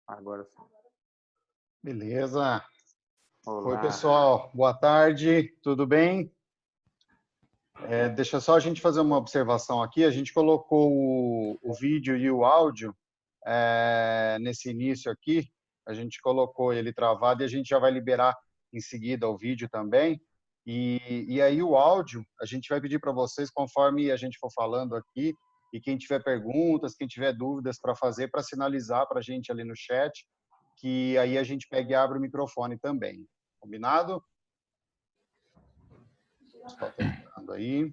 Agora sim. Beleza. Olá. Oi, pessoal. Boa tarde. Tudo bem? Deixa só a gente fazer uma observação aqui. A gente colocou o vídeo e o áudio nesse início aqui. A gente colocou ele travado e a gente já vai liberar em seguida o vídeo também. E aí o áudio, a gente vai pedir para vocês, conforme a gente for falando aqui, e quem tiver perguntas, quem tiver dúvidas para fazer, para sinalizar para a gente ali no chat, que aí a gente pega e abre o microfone também. Combinado? Está tentando aí.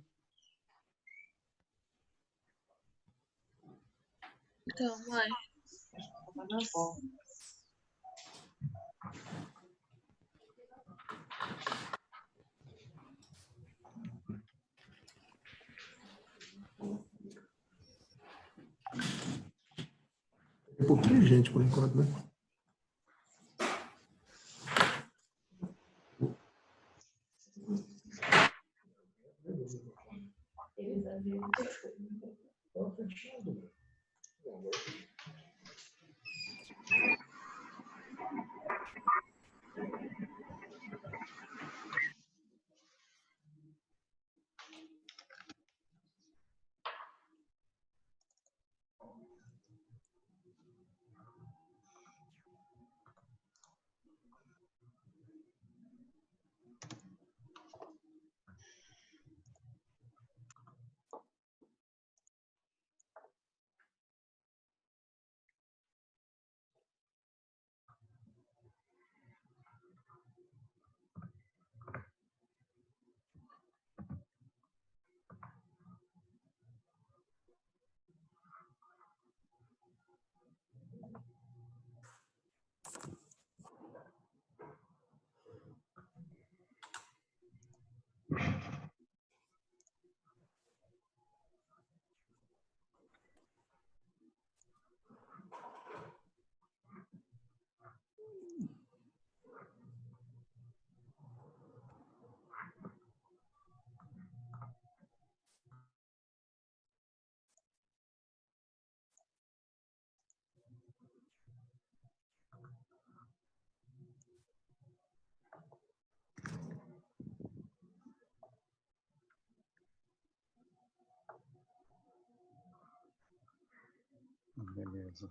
Então, vai. Tem pouquinho gente por enquanto, né? Beleza.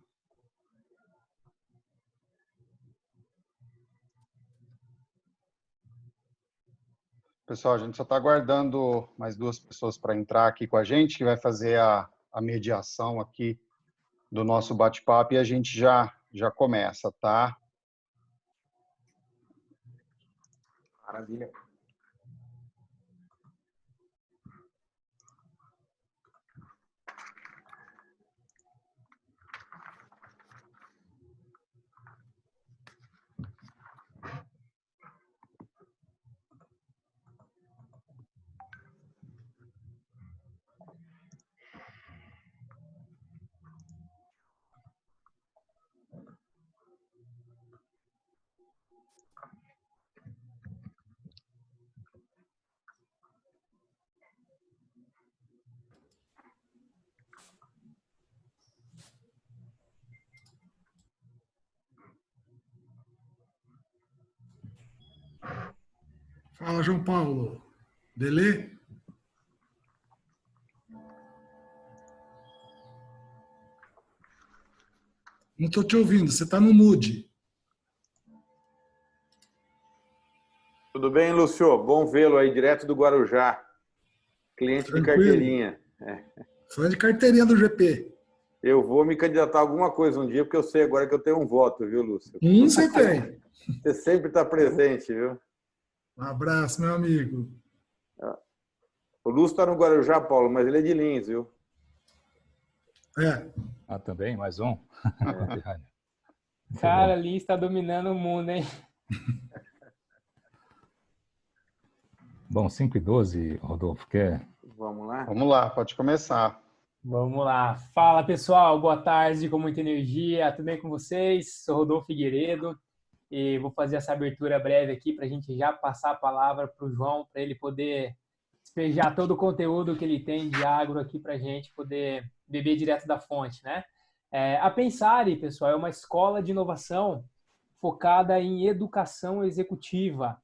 Pessoal, a gente só está aguardando mais duas pessoas para entrar aqui com a gente, que vai fazer a mediação aqui do nosso bate-papo e a gente já começa, tá? Maravilha. Fala, João Paulo. Beleza? Não estou te ouvindo, você está no mudo. Tudo bem, Lúcio? Bom vê-lo aí, direto do Guarujá. Cliente de Tranquilo. carteirinha. Fã de carteirinha do GP. Eu vou me candidatar a alguma coisa um dia, porque eu sei agora que eu tenho um voto, viu, Lúcio? Você tem. Você sempre está presente, viu? Um abraço, meu amigo. O Lúcio está no Guarujá, Paulo, mas ele é de Lins, viu? Ah, também? Mais um? Cara, Lins está dominando o mundo, hein? Bom, 5:12, Rodolfo, quer? Vamos lá? Vamos lá, pode começar. Vamos lá. Fala, pessoal. Boa tarde, com muita energia. Tudo bem com vocês? Sou Rodolfo Figueiredo e vou fazer essa abertura breve aqui para a gente já passar a palavra para o João, para ele poder despejar todo o conteúdo que ele tem de agro aqui para a gente poder beber direto da fonte, né? A Pensare, pessoal, é uma escola de inovação focada em educação executiva.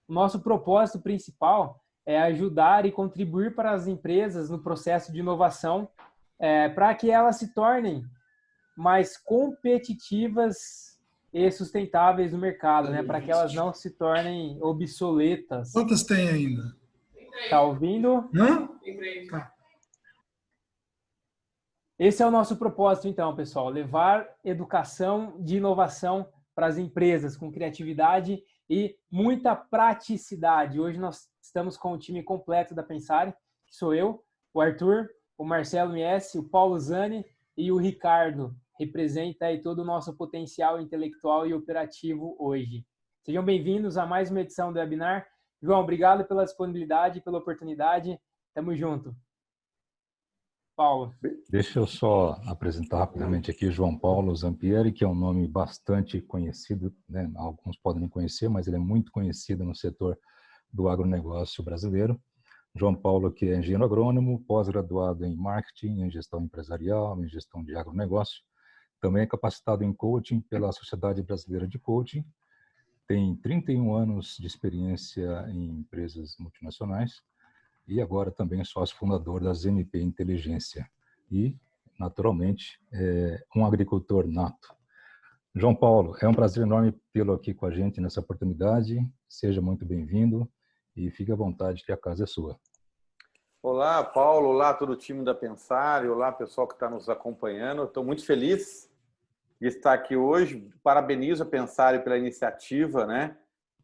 O nosso propósito principal é ajudar e contribuir para as empresas no processo de inovação, para que elas se tornem mais competitivas e sustentáveis no mercado, né? Para que elas não se tornem obsoletas. Quantas tem ainda? Tá ouvindo? Não? Tá. Esse é o nosso propósito, então, pessoal, levar educação de inovação para as empresas com criatividade e muita praticidade. Hoje nós estamos com o time completo da Pensare, que sou eu, o Arthur, o Marcelo Mies, o Paulo Zani e o Ricardo. Representa aí todo o nosso potencial intelectual e operativo hoje. Sejam bem-vindos a mais uma edição do webinar. João, obrigado pela disponibilidade, pela oportunidade. Tamo junto. Paulo. Deixa eu só apresentar rapidamente aqui João Paulo Zampieri, que é um nome bastante conhecido, né? Alguns podem não conhecer, mas ele é muito conhecido no setor do agronegócio brasileiro. João Paulo, que é engenheiro agrônomo, pós-graduado em marketing, em gestão empresarial, em gestão de agronegócio. Também é capacitado em coaching pela Sociedade Brasileira de Coaching. Tem 31 anos de experiência em empresas multinacionais. E agora também sócio fundador da ZMP Inteligência. E, naturalmente, um agricultor nato. João Paulo, é um prazer enorme tê-lo aqui com a gente nessa oportunidade. Seja muito bem-vindo e fique à vontade que a casa é sua. Olá, Paulo. Olá, todo o time da Pensare. Olá, pessoal que está nos acompanhando. Estou muito feliz de estar aqui hoje. Parabenizo a Pensare pela iniciativa, né?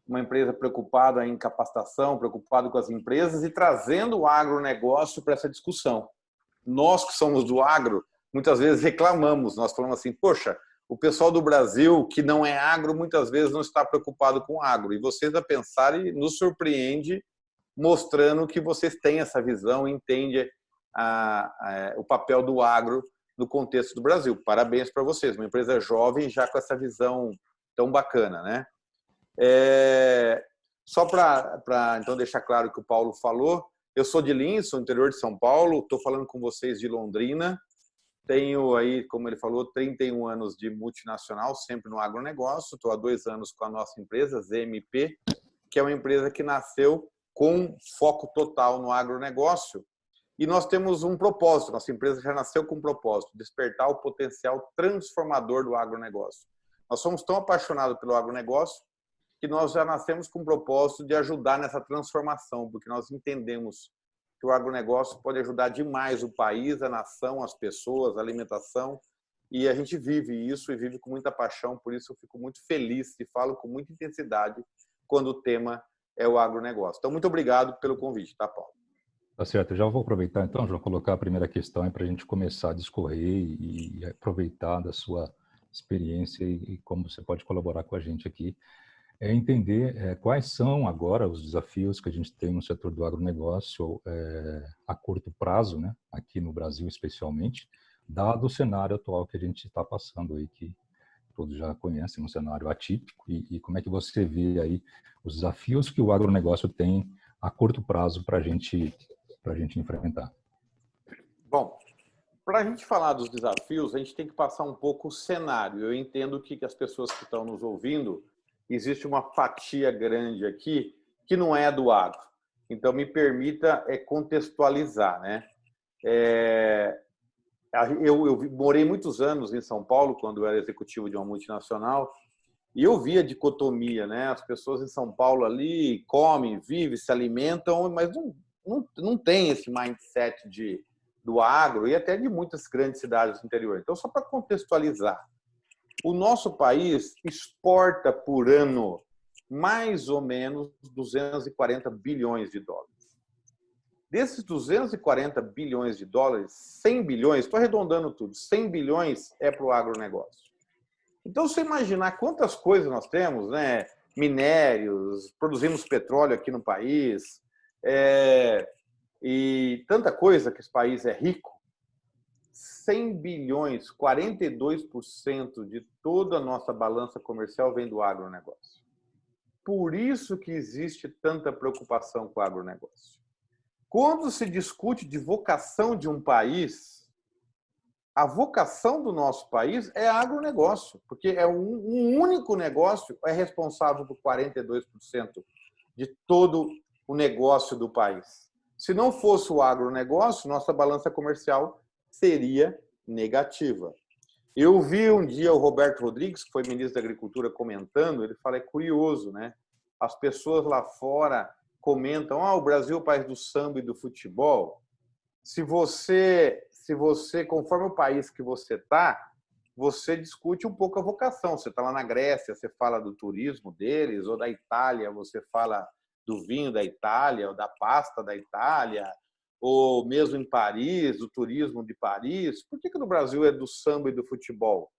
Uma empresa preocupada em capacitação, preocupada com as empresas e trazendo o agronegócio para essa discussão. Nós que somos do agro, muitas vezes reclamamos, nós falamos assim, poxa, o pessoal do Brasil que não é agro, muitas vezes não está preocupado com agro. E vocês a Pensare nos surpreende, mostrando que vocês têm essa visão e entendem o papel do agro no contexto do Brasil. Parabéns para vocês, uma empresa jovem já com essa visão tão bacana, né? Só para então deixar claro o que o Paulo falou, eu sou de Lins, sou do interior de São Paulo, estou falando com vocês de Londrina, tenho aí, como ele falou, 31 anos de multinacional, sempre no agronegócio, estou há 2 anos com a nossa empresa, ZMP, que é uma empresa que nasceu com foco total no agronegócio, e nós temos um propósito, nossa empresa já nasceu com um propósito, despertar o potencial transformador do agronegócio. Nós somos tão apaixonados pelo agronegócio que nós já nascemos com o propósito de ajudar nessa transformação, porque nós entendemos que o agronegócio pode ajudar demais o país, a nação, as pessoas, a alimentação, e a gente vive isso e vive com muita paixão, por isso eu fico muito feliz e falo com muita intensidade quando o tema é o agronegócio. Então, muito obrigado pelo convite, tá, Paulo? Tá certo, eu já vou aproveitar então, João, colocar a primeira questão para a gente começar a discorrer e aproveitar da sua experiência e como você pode colaborar com a gente aqui. Entender quais são agora os desafios que a gente tem no setor do agronegócio a curto prazo, né, aqui no Brasil especialmente, dado o cenário atual que a gente está passando aí, que todos já conhecem, um cenário atípico, e como é que você vê aí os desafios que o agronegócio tem a curto prazo para a gente enfrentar. Bom, para a gente falar dos desafios, a gente tem que passar um pouco o cenário. Eu entendo que as pessoas que estão nos ouvindo, existe uma fatia grande aqui que não é do agro. Então, me permita contextualizar, né? Eu morei muitos anos em São Paulo, quando eu era executivo de uma multinacional, e eu via a dicotomia, né? As pessoas em São Paulo ali comem, vivem, se alimentam, mas não tem esse mindset do agro e até de muitas grandes cidades do interior. Então, só para contextualizar, o nosso país exporta por ano mais ou menos 240 bilhões de dólares. Desses 240 bilhões de dólares, 100 bilhões, estou arredondando tudo, 100 bilhões é para o agronegócio. Então, você imaginar quantas coisas nós temos, né? Minérios, produzimos petróleo aqui no país, e tanta coisa que esse país é rico. 100 bilhões, 42% de toda a nossa balança comercial vem do agronegócio. Por isso que existe tanta preocupação com o agronegócio. Quando se discute de vocação de um país, A vocação do nosso país é agronegócio, porque é um único negócio é responsável por 42% de todo o negócio do país. Se não fosse o agronegócio, nossa balança comercial seria negativa. Eu vi um dia o Roberto Rodrigues, que foi ministro da Agricultura, comentando, ele fala, é curioso, né? As pessoas lá fora comentam, o Brasil é o país do samba e do futebol. Se você, conforme o país que você está, você discute um pouco a vocação. Você está lá na Grécia, você fala do turismo deles, ou da Itália, você fala do vinho da Itália, ou da pasta da Itália, ou mesmo em Paris, do turismo de Paris. Por que no Brasil é do samba e do futebol,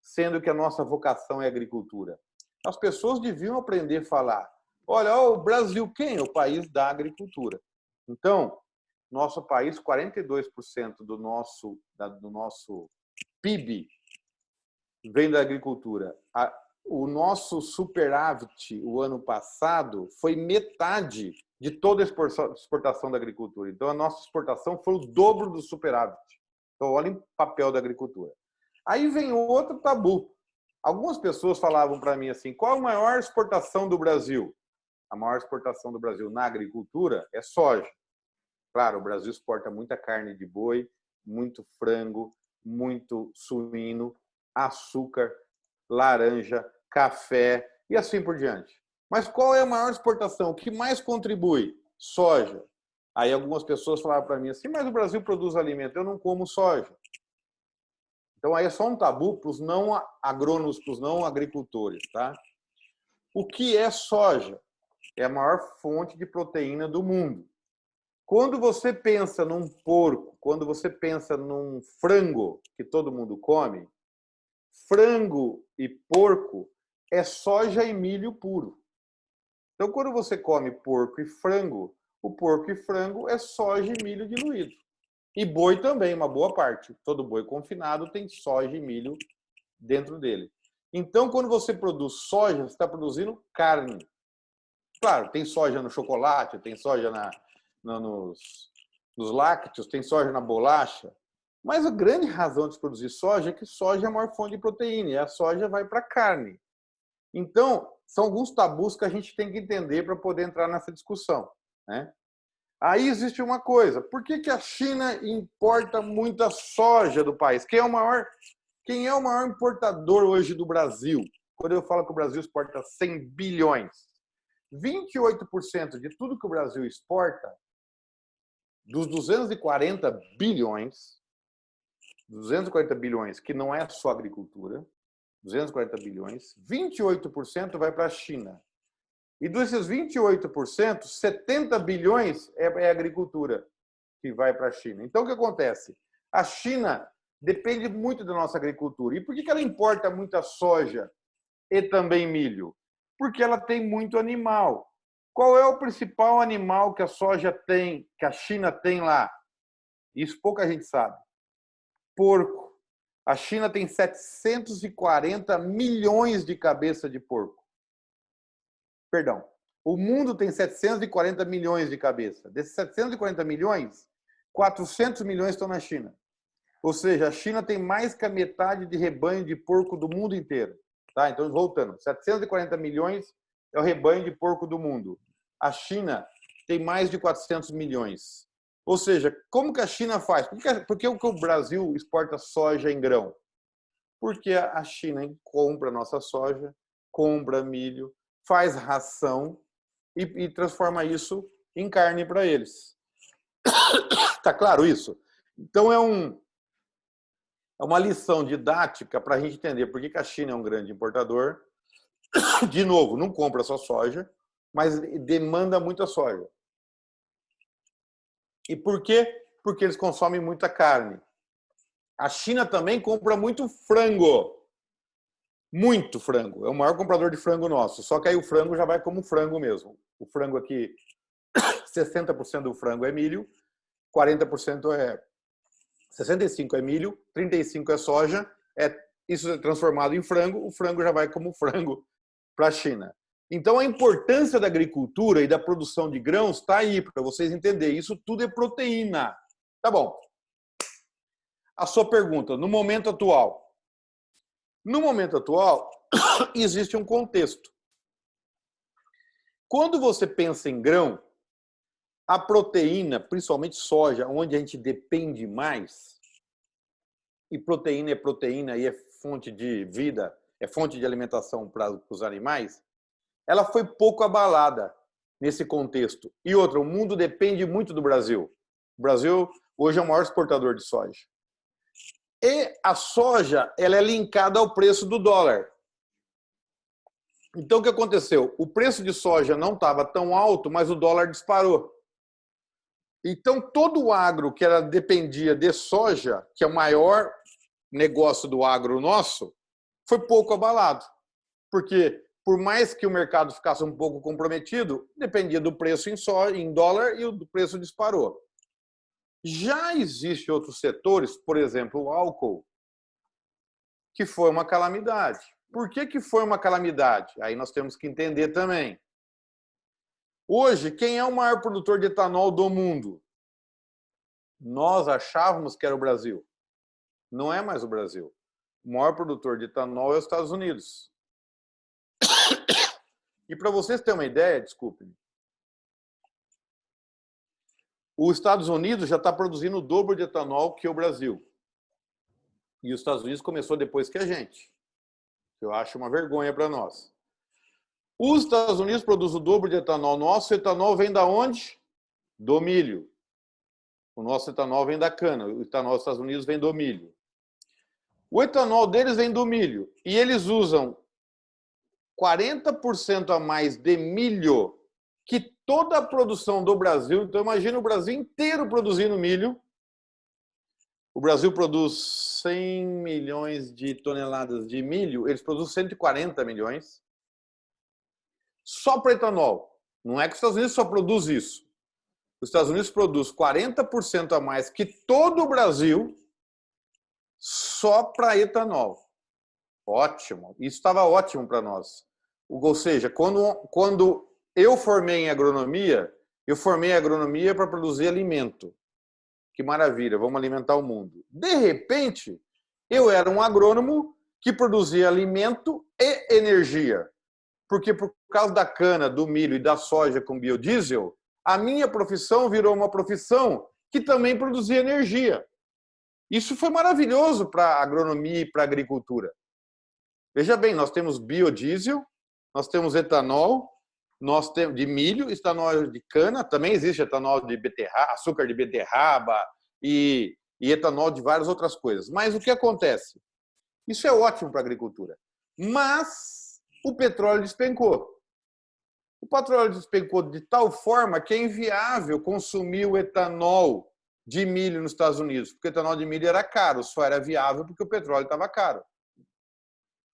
sendo que a nossa vocação é agricultura? As pessoas deviam aprender a falar, olha, o Brasil quem? O país da agricultura. Então, nosso país, 42% do nosso PIB vem da agricultura. O nosso superávit, o ano passado, foi metade de toda a exportação da agricultura. Então, a nossa exportação foi o dobro do superávit. Então, olhem o papel da agricultura. Aí vem outro tabu. Algumas pessoas falavam para mim assim, qual a maior exportação do Brasil? A maior exportação do Brasil na agricultura é soja. Claro, o Brasil exporta muita carne de boi, muito frango, muito suíno, açúcar, laranja, café e assim por diante. Mas qual é a maior exportação? O que mais contribui? Soja. Aí algumas pessoas falaram para mim assim, mas o Brasil produz alimento, eu não como soja. Então aí é só um tabu para os não agrônomos, para os não agricultores, tá? O que é soja? É a maior fonte de proteína do mundo. Quando você pensa num porco, quando você pensa num frango que todo mundo come, frango e porco é soja e milho puro. Então, quando você come porco e frango, o porco e frango é soja e milho diluído. E boi também, uma boa parte. Todo boi confinado tem soja e milho dentro dele. Então, quando você produz soja, você está produzindo carne. Claro, tem soja no chocolate, tem soja nos lácteos, tem soja na bolacha. Mas a grande razão de se produzir soja é que soja é a maior fonte de proteína e a soja vai para a carne. Então, são alguns tabus que a gente tem que entender para poder entrar nessa discussão, né? Aí existe uma coisa, por que a China importa muita soja do país? Quem é o maior importador hoje do Brasil? Quando eu falo que o Brasil exporta 100 bilhões, 28% de tudo que o Brasil exporta, dos 240 bilhões, que não é só agricultura, 240 bilhões, 28% vai para a China. E desses 28%, 70 bilhões é agricultura que vai para a China. Então, o que acontece? A China depende muito da nossa agricultura. E por que ela importa muita soja e também milho? Porque ela tem muito animal. Qual é o principal animal que a soja tem, que a China tem lá? Isso pouca gente sabe. Porco. A China tem 740 milhões de cabeças de porco. Perdão. O mundo tem 740 milhões de cabeças. Desses 740 milhões, 400 milhões estão na China. Ou seja, a China tem mais que a metade de rebanho de porco do mundo inteiro. Tá? Então, voltando. 740 milhões é o rebanho de porco do mundo. A China tem mais de 400 milhões. Ou seja, como que a China faz? Por que o Brasil exporta soja em grão? Porque a China compra nossa soja, compra milho, faz ração e transforma isso em carne para eles. Tá claro isso? Então, é uma lição didática para a gente entender por que a China é um grande importador. De novo, não compra só soja, mas demanda muita soja. E por quê? Porque eles consomem muita carne. A China também compra muito frango. Muito frango. É o maior comprador de frango nosso. Só que aí o frango já vai como frango mesmo. O frango aqui, 60% do frango é milho, 40% é... 65% é milho, 35% é soja. Isso é transformado em frango, o frango já vai como frango para a China. Então, a importância da agricultura e da produção de grãos está aí, para vocês entenderem. Isso tudo é proteína. Tá bom. a sua pergunta, no momento atual. No momento atual, existe um contexto. Quando você pensa em grão, a proteína, principalmente soja, onde a gente depende mais, e proteína é proteína e é fonte de vida, é fonte de alimentação para os animais, ela foi pouco abalada nesse contexto. E outra, o mundo depende muito do Brasil. O Brasil hoje é o maior exportador de soja. E a soja, ela é linkada ao preço do dólar. Então, o que aconteceu? O preço de soja não estava tão alto, mas o dólar disparou. Então, todo o agro que dependia de soja, que é o maior negócio do agro nosso, foi pouco abalado. Porque, por mais que o mercado ficasse um pouco comprometido, dependia do preço em dólar e o preço disparou. Já existem outros setores, por exemplo, o álcool, que foi uma calamidade. Por que foi uma calamidade? Aí nós temos que entender também. Hoje, quem é o maior produtor de etanol do mundo? Nós achávamos que era o Brasil. Não é mais o Brasil. O maior produtor de etanol é os Estados Unidos. E para vocês terem uma ideia, desculpem, os Estados Unidos já está produzindo o dobro de etanol que o Brasil. E os Estados Unidos começou depois que a gente. Eu acho uma vergonha para nós. Os Estados Unidos produzem o dobro de etanol nosso. O etanol vem da onde? Do milho. O nosso etanol vem da cana. O etanol dos Estados Unidos vem do milho. O etanol deles vem do milho. E eles usam 40% a mais de milho que toda a produção do Brasil. Então, imagina o Brasil inteiro produzindo milho. O Brasil produz 100 milhões de toneladas de milho, eles produzem 140 milhões. Só para etanol. Não é que os Estados Unidos só produz isso. Os Estados Unidos produz 40% a mais que todo o Brasil só para etanol. Ótimo. Isso estava ótimo para nós. Ou seja, quando eu formei em agronomia, eu formei agronomia para produzir alimento. Que maravilha, vamos alimentar o mundo. De repente, eu era um agrônomo que produzia alimento e energia. Porque por causa da cana, do milho e da soja com biodiesel, a minha profissão virou uma profissão que também produzia energia. Isso foi maravilhoso para a agronomia e para a agricultura. Veja bem, nós temos biodiesel, nós temos etanol, nós temos de milho, etanol de cana, também existe etanol de beterraba, açúcar de beterraba e etanol de várias outras coisas. Mas o que acontece? Isso é ótimo para a agricultura. Mas o petróleo despencou. O petróleo despencou de tal forma que é inviável consumir o etanol de milho nos Estados Unidos, porque o etanol de milho era caro, só era viável porque o petróleo estava caro.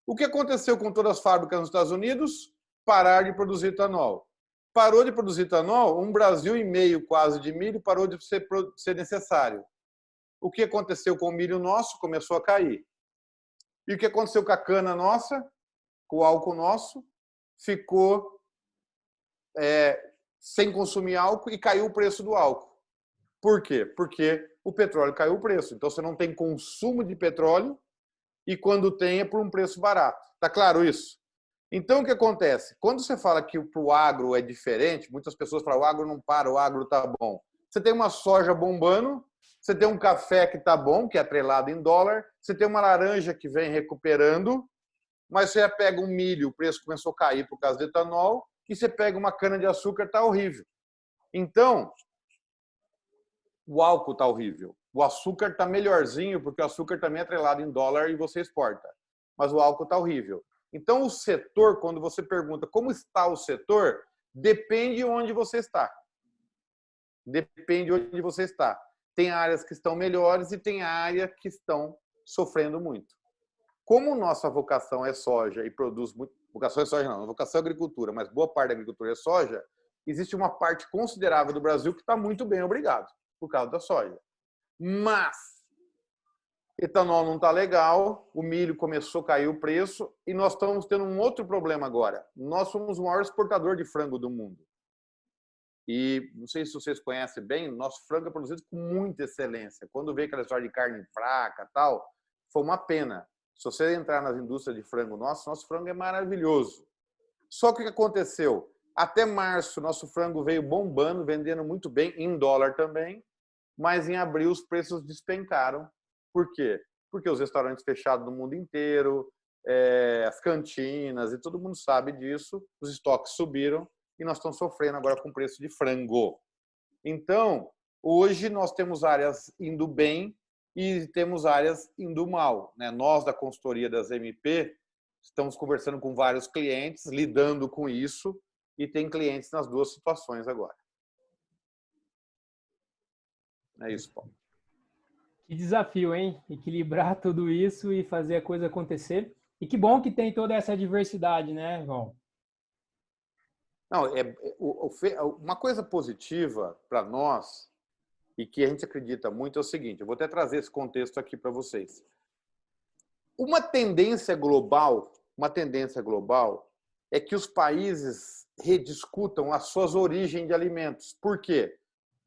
O que aconteceu com todas as fábricas nos Estados Unidos? Parar de produzir etanol. Parou de produzir etanol, 1,5 Brasil quase de milho parou de ser necessário. O que aconteceu com o milho nosso? Começou a cair. E o que aconteceu com a cana nossa? Com o álcool nosso? Ficou sem consumir álcool e caiu o preço do álcool. Por quê? Porque o petróleo caiu o preço. Então você não tem consumo de petróleo e quando tem é por um preço barato. Tá claro isso? Então, o que acontece? Quando você fala que para o agro é diferente, muitas pessoas falam, o agro não para, o agro está bom. Você tem uma soja bombando, você tem um café que está bom, que é atrelado em dólar, você tem uma laranja que vem recuperando, mas você pega um milho, o preço começou a cair por causa do etanol, e você pega uma cana-de-açúcar, está horrível. Então, o álcool está horrível. O açúcar está melhorzinho, porque o açúcar também é atrelado em dólar e você exporta. Mas o álcool está horrível. Então, o setor, quando você pergunta como está o setor, depende de onde você está. Depende de onde você está. Tem áreas que estão melhores e tem áreas que estão sofrendo muito. Como nossa vocação é soja e produz muito... Vocação é soja não, vocação é agricultura, mas boa parte da agricultura é soja, existe uma parte considerável do Brasil que está muito bem, obrigado, por causa da soja. Mas etanol não está legal, o milho começou a cair o preço e nós estamos tendo um outro problema agora. Nós somos o maior exportador de frango do mundo. E não sei se vocês conhecem bem, nosso frango é produzido com muita excelência. Quando vê aquela história de carne fraca tal, foi uma pena. Se você entrar nas indústrias de frango nosso frango é maravilhoso. Só que o que aconteceu? Até março, nosso frango veio bombando, vendendo muito bem, em dólar também, mas em abril os preços despencaram. Por quê? Porque os restaurantes fechados no mundo inteiro, as cantinas, e todo mundo sabe disso, os estoques subiram e nós estamos sofrendo agora com o preço de frango. Então, hoje nós temos áreas indo bem e temos áreas indo mal, né? Nós, da consultoria das MP, estamos conversando com vários clientes, lidando com isso, e tem clientes nas duas situações agora. É isso, Paulo. Que desafio, hein? Equilibrar tudo isso e fazer a coisa acontecer. E que bom que tem toda essa diversidade, né, João? Não, uma coisa positiva para nós e que a gente acredita muito é o seguinte, eu vou até trazer esse contexto aqui para vocês. Uma tendência global é que os países rediscutam as suas origens de alimentos. Por quê?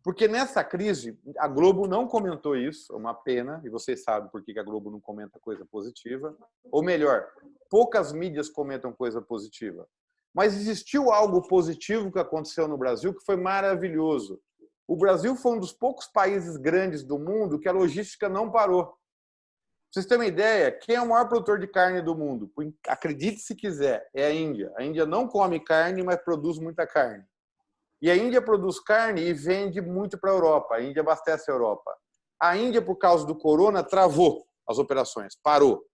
Porque nessa crise, a Globo não comentou isso, é uma pena, e vocês sabem por que a Globo não comenta coisa positiva. Ou melhor, poucas mídias comentam coisa positiva. Mas existiu algo positivo que aconteceu no Brasil que foi maravilhoso. O Brasil foi um dos poucos países grandes do mundo que a logística não parou. Pra vocês terem uma ideia, quem é o maior produtor de carne do mundo? Acredite se quiser, é a Índia. A Índia não come carne, mas produz muita carne. E a Índia produz carne e vende muito para a Europa. A Índia abastece a Europa. A Índia, por causa do corona, travou as operações, parou.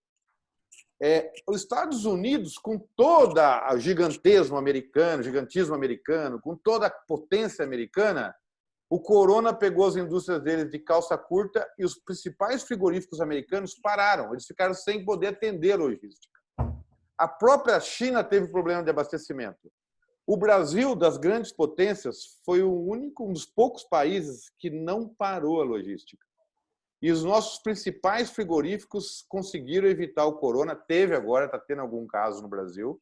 Os Estados Unidos, com toda o gigantismo americano, com toda a potência americana, o corona pegou as indústrias deles de calça curta e os principais frigoríficos americanos pararam. Eles ficaram sem poder atender a logística. A própria China teve problema de abastecimento. O Brasil, das grandes potências, foi um dos poucos países que não parou a logística. E os nossos principais frigoríficos conseguiram evitar o corona. Teve agora, está tendo algum caso no Brasil,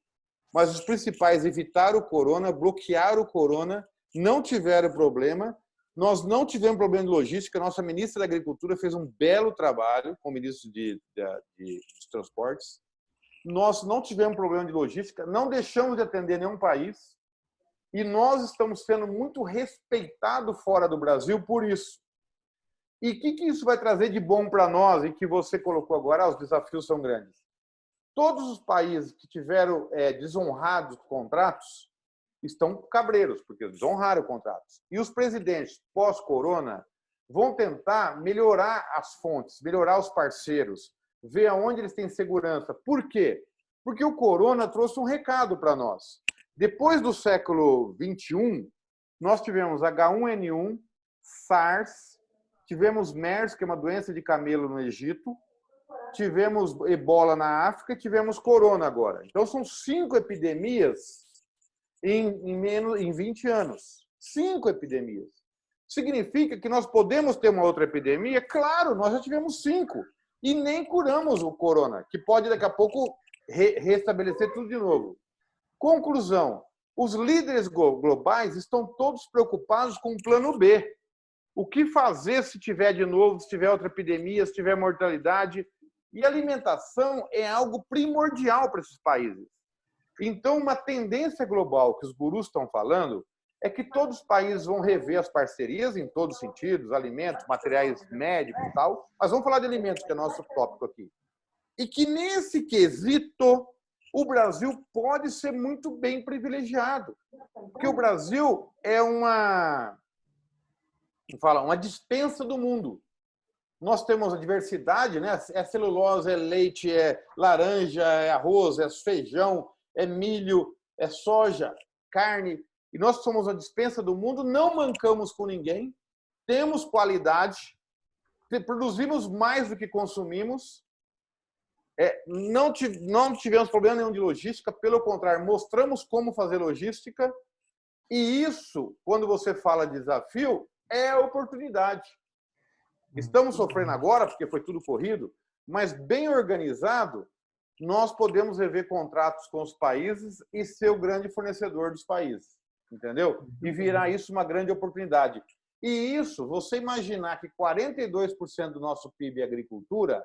mas os principais evitaram o corona, bloquearam o corona, não tiveram problema. Nós não tivemos problema de logística. Nossa ministra da Agricultura fez um belo trabalho com o ministro dos Transportes. Nós não tivemos problema de logística, não deixamos de atender nenhum país e nós estamos sendo muito respeitados fora do Brasil por isso. E o que isso vai trazer de bom para nós e que você colocou agora? Os desafios são grandes. Todos os países que tiveram desonrados contratos estão cabreiros, porque desonraram contratos. E os presidentes pós-corona vão tentar melhorar as fontes, melhorar os parceiros, ver aonde eles têm segurança. Por quê? Porque o corona trouxe um recado para nós. Depois do século XXI, nós tivemos H1N1, SARS, tivemos MERS, que é uma doença de camelo no Egito, tivemos ebola na África e tivemos corona agora. Então, são 5 epidemias em 20 anos. 5 epidemias. Significa que nós podemos ter uma outra epidemia? Claro, nós já tivemos 5. E nem curamos o corona, que pode daqui a pouco restabelecer tudo de novo. Conclusão, os líderes globais estão todos preocupados com o plano B. O que fazer se tiver de novo, se tiver outra epidemia, se tiver mortalidade? E alimentação é algo primordial para esses países. Então, uma tendência global que os gurus estão falando é que todos os países vão rever as parcerias em todos os sentidos, alimentos, materiais médicos e tal, mas vamos falar de alimentos, que é nosso tópico aqui. E que nesse quesito, o Brasil pode ser muito bem privilegiado. Porque o Brasil é uma dispensa do mundo. Nós temos a diversidade, né? É celulose, é leite, é laranja, é arroz, é feijão, é milho, é soja, carne. E nós somos a dispensa do mundo, não mancamos com ninguém, temos qualidade, produzimos mais do que consumimos, não tivemos problema nenhum de logística, pelo contrário, mostramos como fazer logística, e isso, quando você fala de desafio, é oportunidade. Estamos sofrendo agora, porque foi tudo corrido, mas bem organizado, nós podemos rever contratos com os países e ser o grande fornecedor dos países. entendeu? E virar isso uma grande oportunidade. E isso, você imaginar que 42% do nosso PIB é agricultura,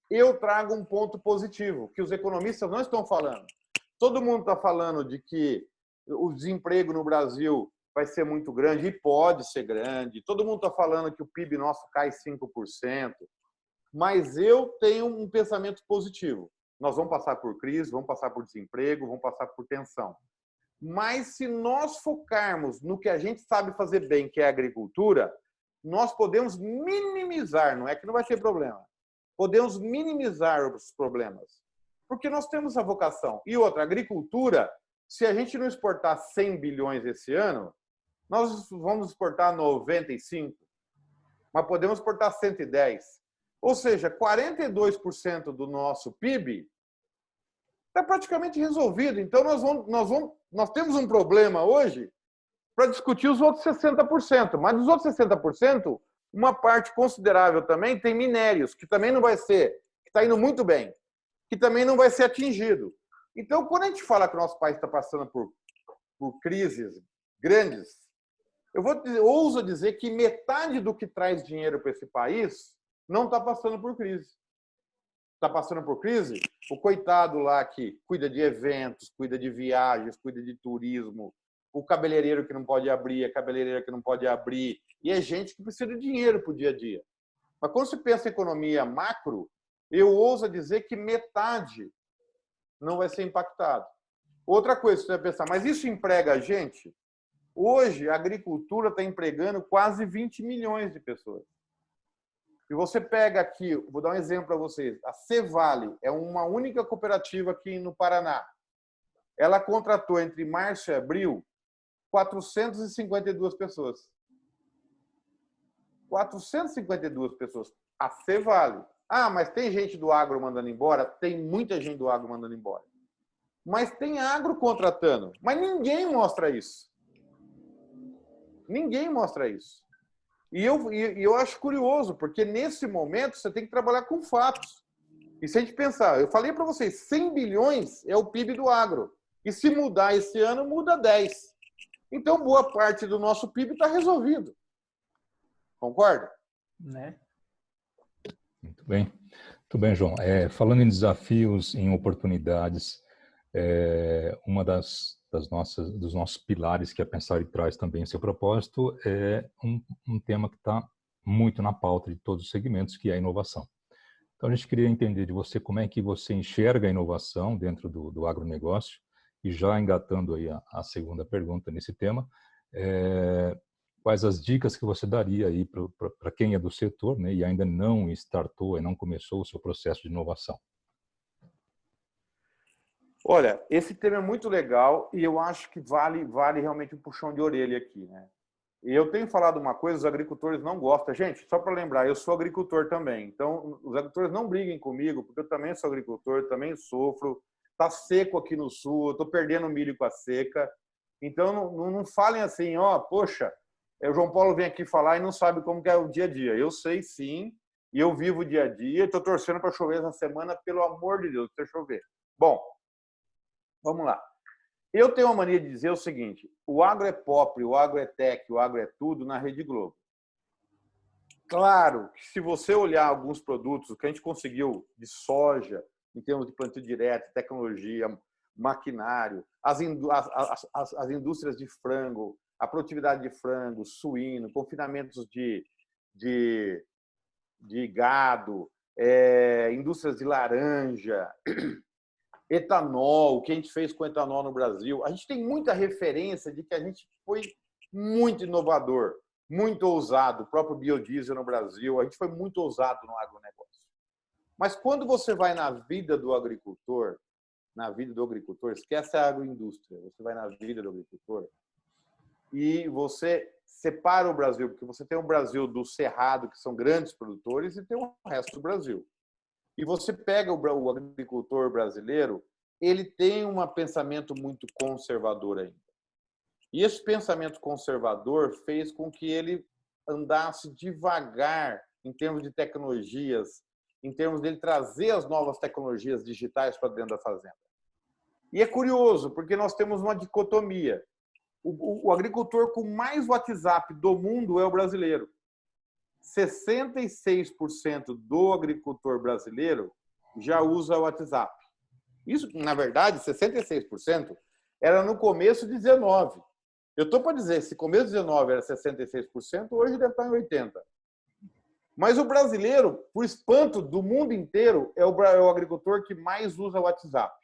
eu trago um ponto positivo, que os economistas não estão falando. Todo mundo está falando de que o desemprego no Brasil vai ser muito grande, e pode ser grande. Todo mundo está falando que o PIB nosso cai 5%. Mas eu tenho um pensamento positivo. Nós vamos passar por crise, vamos passar por desemprego, vamos passar por tensão. Mas se nós focarmos no que a gente sabe fazer bem, que é a agricultura, nós podemos minimizar, não é que não vai ter problema, podemos minimizar os problemas. Porque nós temos a vocação. E outra, a agricultura, se a gente não exportar 100 bilhões esse ano, nós vamos exportar 95, mas podemos exportar 110. Ou seja, 42% do nosso PIB está praticamente resolvido. Então, nós temos um problema hoje para discutir os outros 60%. Mas dos outros 60%, uma parte considerável também tem minérios, que também não vai ser, que está indo muito bem, que também não vai ser atingido. Então, quando a gente fala que o nosso país está passando por crises grandes, ouso dizer que metade do que traz dinheiro para esse país não está passando por crise. Está passando por crise o coitado lá que cuida de eventos, cuida de viagens, cuida de turismo, o cabeleireiro que não pode abrir, a cabeleireira que não pode abrir, e é gente que precisa de dinheiro para o dia a dia. Mas quando se pensa em economia macro, eu ouso dizer que metade não vai ser impactado. Outra coisa, você vai pensar, mas isso emprega a gente? Hoje, a agricultura está empregando quase 20 milhões de pessoas. E você pega aqui, vou dar um exemplo para vocês, a Cevale é uma única cooperativa aqui no Paraná. Ela contratou entre março e abril 452 pessoas. 452 pessoas. A Cevale. Ah, mas tem gente do agro mandando embora? Tem muita gente do agro mandando embora. Mas tem agro contratando. Mas ninguém mostra isso. Ninguém mostra isso. E eu acho curioso, porque nesse momento você tem que trabalhar com fatos. E se a gente pensar, eu falei para vocês, 100 bilhões é o PIB do agro. E se mudar esse ano, muda 10. Então, boa parte do nosso PIB está resolvido. Concorda? Né? Muito bem. Muito bem, João. Falando em desafios, em oportunidades, uma dos nossos pilares que a Pensare traz também em seu propósito é um tema que está muito na pauta de todos os segmentos, que é a inovação. Então, a gente queria entender de você como é que você enxerga a inovação dentro do agronegócio, e já engatando aí a segunda pergunta nesse tema, quais as dicas que você daria aí para quem é do setor, né, e ainda não startou e não começou o seu processo de inovação? Olha, esse tema é muito legal e eu acho que vale realmente um puxão de orelha aqui, né? E eu tenho falado uma coisa, os agricultores não gostam. Gente, só para lembrar, eu sou agricultor também. Então, os agricultores não briguem comigo, porque eu também sou agricultor, também sofro. Está seco aqui no sul, eu estou perdendo milho com a seca. Então, não falem assim, poxa, o João Paulo vem aqui falar e não sabe como que é o dia a dia. Eu sei sim, e eu vivo o dia a dia, e estou torcendo para chover essa semana, pelo amor de Deus, para chover. Bom, vamos lá. Eu tenho uma mania de dizer o seguinte, o agro é pop, o agro é tech, o agro é tudo na Rede Globo. Claro que se você olhar alguns produtos, o que a gente conseguiu de soja, em termos de plantio direto, tecnologia, maquinário, as indústrias de frango, a produtividade de frango, suíno, confinamentos de gado, indústrias de laranja, etanol, o que a gente fez com etanol no Brasil. A gente tem muita referência de que a gente foi muito inovador, muito ousado, o próprio biodiesel no Brasil, a gente foi muito ousado no agronegócio. Mas quando você vai na vida do agricultor, esquece a agroindústria, você vai na vida do agricultor e você separa o Brasil, porque você tem o Brasil do Cerrado, que são grandes produtores, e tem o resto do Brasil. E você pega o agricultor brasileiro, ele tem um pensamento muito conservador ainda. E esse pensamento conservador fez com que ele andasse devagar em termos de tecnologias, em termos dele trazer as novas tecnologias digitais para dentro da fazenda. E é curioso, porque nós temos uma dicotomia. O agricultor com mais WhatsApp do mundo é o brasileiro. 66% do agricultor brasileiro já usa o WhatsApp. Isso, na verdade, 66% era no começo de 19. Eu estou para dizer, se começo de 19 era 66%, hoje deve estar em 80%. Mas o brasileiro, por espanto do mundo inteiro, é o agricultor que mais usa o WhatsApp.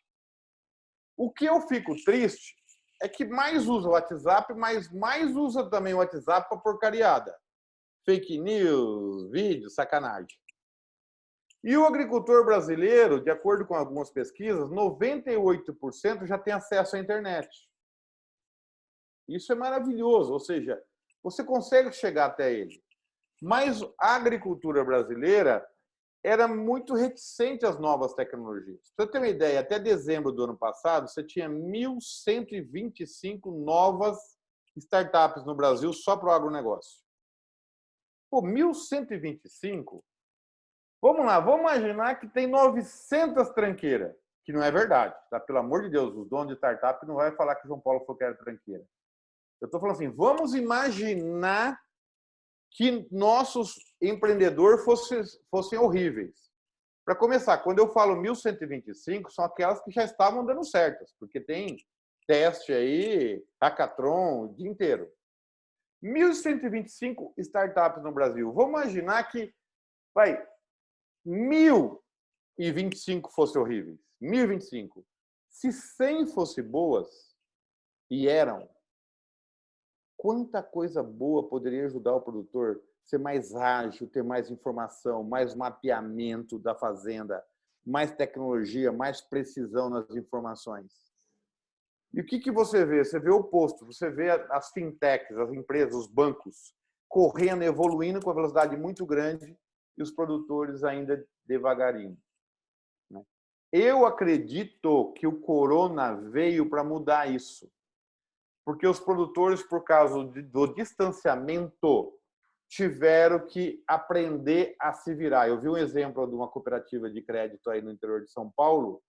O que eu fico triste é que mais usa o WhatsApp, mas mais usa também o WhatsApp para porcariada. Fake news, vídeo, sacanagem. E o agricultor brasileiro, de acordo com algumas pesquisas, 98% já tem acesso à internet. Isso é maravilhoso, ou seja, você consegue chegar até ele. Mas a agricultura brasileira era muito reticente às novas tecnologias. Para você ter uma ideia, até dezembro do ano passado, você tinha 1.125 novas startups no Brasil só para o agronegócio. Pô, 1.125? Vamos lá, vamos imaginar que tem 900 tranqueiras, que não é verdade, tá? Pelo amor de Deus, os donos de startup não vai falar que o João Paulo falou que era tranqueira. Eu estou falando assim, vamos imaginar que nossos empreendedores fossem horríveis. Para começar, quando eu falo 1.125, são aquelas que já estavam dando certas, porque tem teste aí, hackathon, o dia inteiro. 1.125 startups no Brasil. Vamos imaginar que 1.025 fossem horríveis. 1.025. Se 100 fossem boas, e eram, quanta coisa boa poderia ajudar o produtor a ser mais ágil, ter mais informação, mais mapeamento da fazenda, mais tecnologia, mais precisão nas informações. E o que você vê? Você vê o oposto. Você vê as fintechs, as empresas, os bancos, correndo, evoluindo com uma velocidade muito grande e os produtores ainda devagarinho. Eu acredito que o corona veio para mudar isso. Porque os produtores, por causa do distanciamento, tiveram que aprender a se virar. Eu vi um exemplo de uma cooperativa de crédito aí no interior de São Paulo,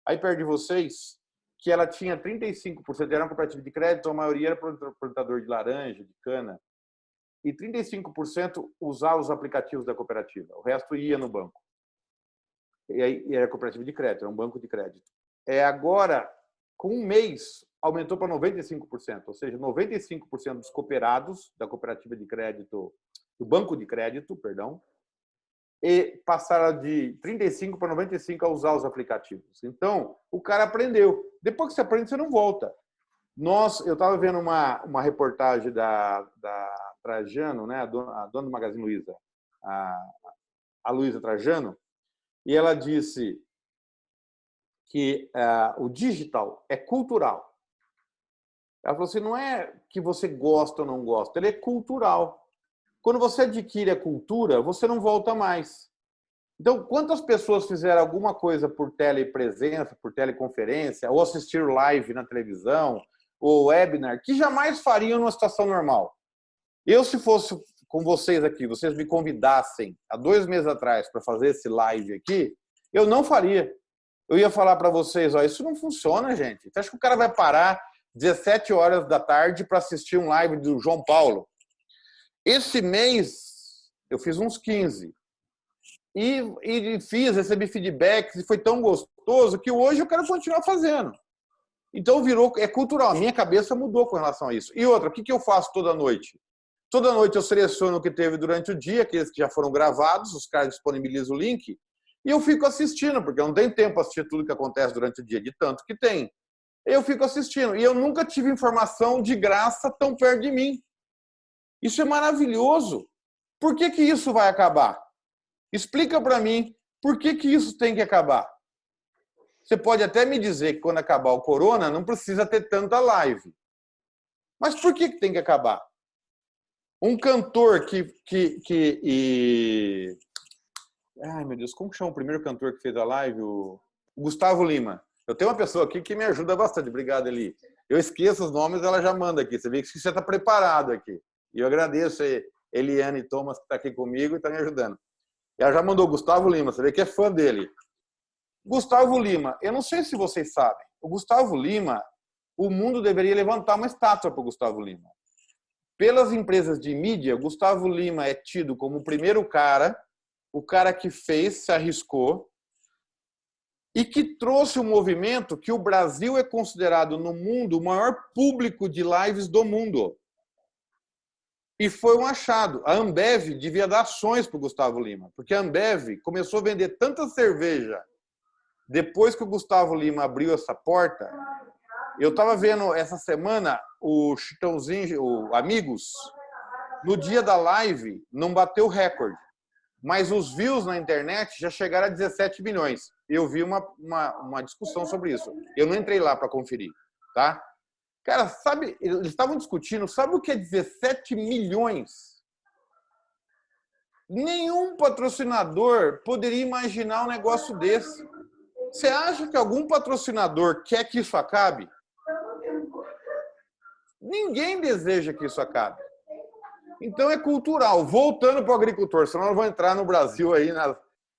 aí perto de vocês, que ela tinha 35%, era uma cooperativa de crédito, a maioria era plantador de laranja, de cana, e 35% usava os aplicativos da cooperativa, o resto ia no banco. E aí era cooperativa de crédito, era um banco de crédito. Agora, com um mês, aumentou para 95%, ou seja, 95% dos cooperados da cooperativa de crédito, do banco de crédito, perdão, e passaram de 35 para 95 a usar os aplicativos. Então, o cara aprendeu. Depois que você aprende, você não volta. Eu estava vendo uma reportagem da Trajano, né, a dona do Magazine Luiza, a Luiza Trajano, e ela disse que o digital é cultural. Ela falou assim, não é que você gosta ou não gosta, ele é cultural. Quando você adquire a cultura, você não volta mais. Então, quantas pessoas fizeram alguma coisa por telepresença, por teleconferência, ou assistiram live na televisão, ou webinar, que jamais fariam numa situação normal? Eu, se fosse com vocês aqui, vocês me convidassem há 2 meses atrás para fazer esse live aqui, eu não faria. Eu ia falar para vocês, ó, isso não funciona, gente. Você acha que o cara vai parar 17 horas da tarde para assistir um live do João Paulo? Esse mês, eu fiz uns 15. E recebi feedbacks, e foi tão gostoso que hoje eu quero continuar fazendo. Então, é cultural. A minha cabeça mudou com relação a isso. E outra, o que eu faço toda noite? Toda noite eu seleciono o que teve durante o dia, aqueles que já foram gravados, os caras disponibilizam o link, e eu fico assistindo, porque eu não tenho tempo para assistir tudo que acontece durante o dia, de tanto que tem. Eu fico assistindo. E eu nunca tive informação de graça tão perto de mim. Isso é maravilhoso. Por que isso vai acabar? Explica para mim por que isso tem que acabar. Você pode até me dizer que quando acabar o corona não precisa ter tanta live. Mas por que tem que acabar? Um cantor Ai, meu Deus, como chama o primeiro cantor que fez a live? O Gustavo Lima. Eu tenho uma pessoa aqui que me ajuda bastante. Obrigado, Eli. Eu esqueço os nomes, ela já manda aqui. Você vê que você está preparado aqui. E eu agradeço a Eliane Thomas, que está aqui comigo e está me ajudando. Ela já mandou o Gustavo Lima, você vê que é fã dele. Gustavo Lima, eu não sei se vocês sabem, o Gustavo Lima o mundo deveria levantar uma estátua para o Gustavo Lima. Pelas empresas de mídia, Gustavo Lima é tido como o primeiro cara, o cara que fez, se arriscou, e que trouxe um movimento que o Brasil é considerado no mundo o maior público de lives do mundo. E foi um achado. A Ambev devia dar ações para o Gustavo Lima, porque a Ambev começou a vender tanta cerveja depois que o Gustavo Lima abriu essa porta. Eu estava vendo essa semana o Chitãozinho, o Amigos, no dia da live não bateu recorde, mas os views na internet já chegaram a 17 milhões. Eu vi uma discussão sobre isso. Eu não entrei lá para conferir, tá? Cara, sabe, eles estavam discutindo, sabe o que é 17 milhões? Nenhum patrocinador poderia imaginar um negócio desse. Você acha que algum patrocinador quer que isso acabe? Ninguém deseja que isso acabe. Então é cultural. Voltando para o agricultor, senão eu vou entrar no Brasil aí.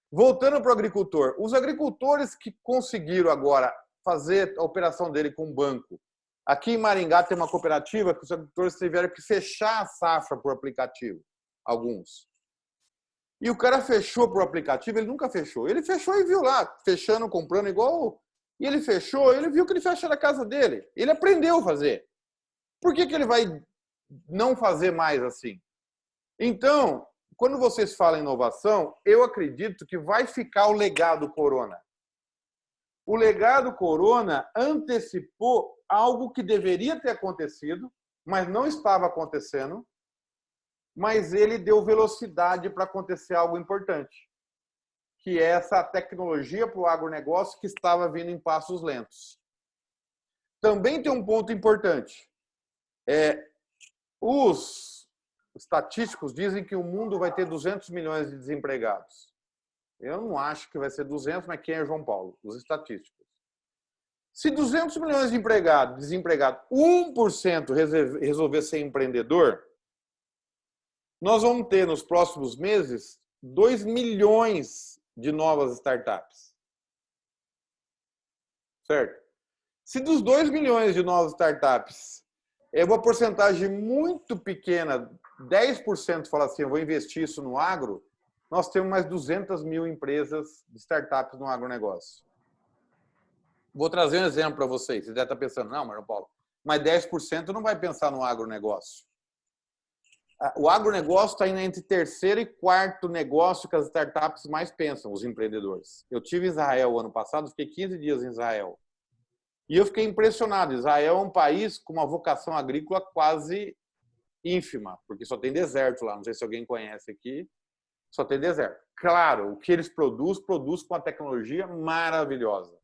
Voltando para o agricultor. Os agricultores que conseguiram agora fazer a operação dele com o banco. Aqui em Maringá tem uma cooperativa que os agricultores tiveram que fechar a safra por aplicativo. Alguns. E o cara fechou por aplicativo, ele nunca fechou. Ele fechou e viu lá, fechando, comprando igual. E ele fechou, ele viu que ele fecha na casa dele. Ele aprendeu a fazer. Por que ele vai não fazer mais assim? Então, quando vocês falam em inovação, eu acredito que vai ficar o legado Corona. O legado Corona antecipou algo que deveria ter acontecido, mas não estava acontecendo, mas ele deu velocidade para acontecer algo importante, que é essa tecnologia para o agronegócio que estava vindo em passos lentos. Também tem um ponto importante. Os estatísticos dizem que o mundo vai ter 200 milhões de desempregados. Eu não acho que vai ser 200, mas quem é João Paulo? Os estatísticos. Se 200 milhões de desempregados, 1% resolver ser empreendedor, nós vamos ter nos próximos meses 2 milhões de novas startups. Certo? Se dos 2 milhões de novas startups, é uma porcentagem muito pequena, 10% fala assim, eu vou investir isso no agro, nós temos mais 200 mil empresas de startups no agronegócio. Vou trazer um exemplo para vocês. Você deve estar pensando, não, Marão Paulo, mas 10% não vai pensar no agronegócio. O agronegócio está indo entre terceiro e quarto negócio que as startups mais pensam, os empreendedores. Eu tive em Israel ano passado, fiquei 15 dias em Israel. E eu fiquei impressionado. Israel é um país com uma vocação agrícola quase ínfima, porque só tem deserto lá. Não sei se alguém conhece aqui. Só tem deserto. Claro, o que eles produz com uma tecnologia maravilhosa.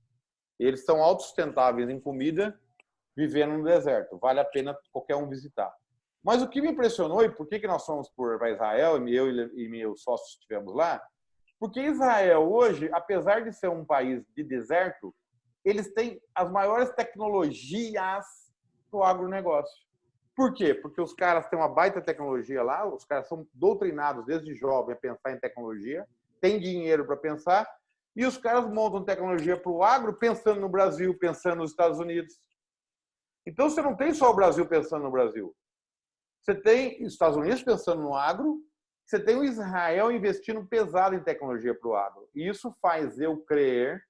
Eles são autossustentáveis em comida, vivendo no deserto. Vale a pena qualquer um visitar. Mas o que me impressionou, e por que nós fomos para Israel, eu e meus sócios estivemos lá, porque Israel hoje, apesar de ser um país de deserto, eles têm as maiores tecnologias do agronegócio. Por quê? Porque os caras têm uma baita tecnologia lá, os caras são doutrinados desde jovem a pensar em tecnologia, têm dinheiro para pensar, e os caras montam tecnologia para o agro pensando no Brasil, pensando nos Estados Unidos. Então, você não tem só o Brasil pensando no Brasil. Você tem os Estados Unidos pensando no agro, você tem o Israel investindo pesado em tecnologia para o agro. E isso faz eu crer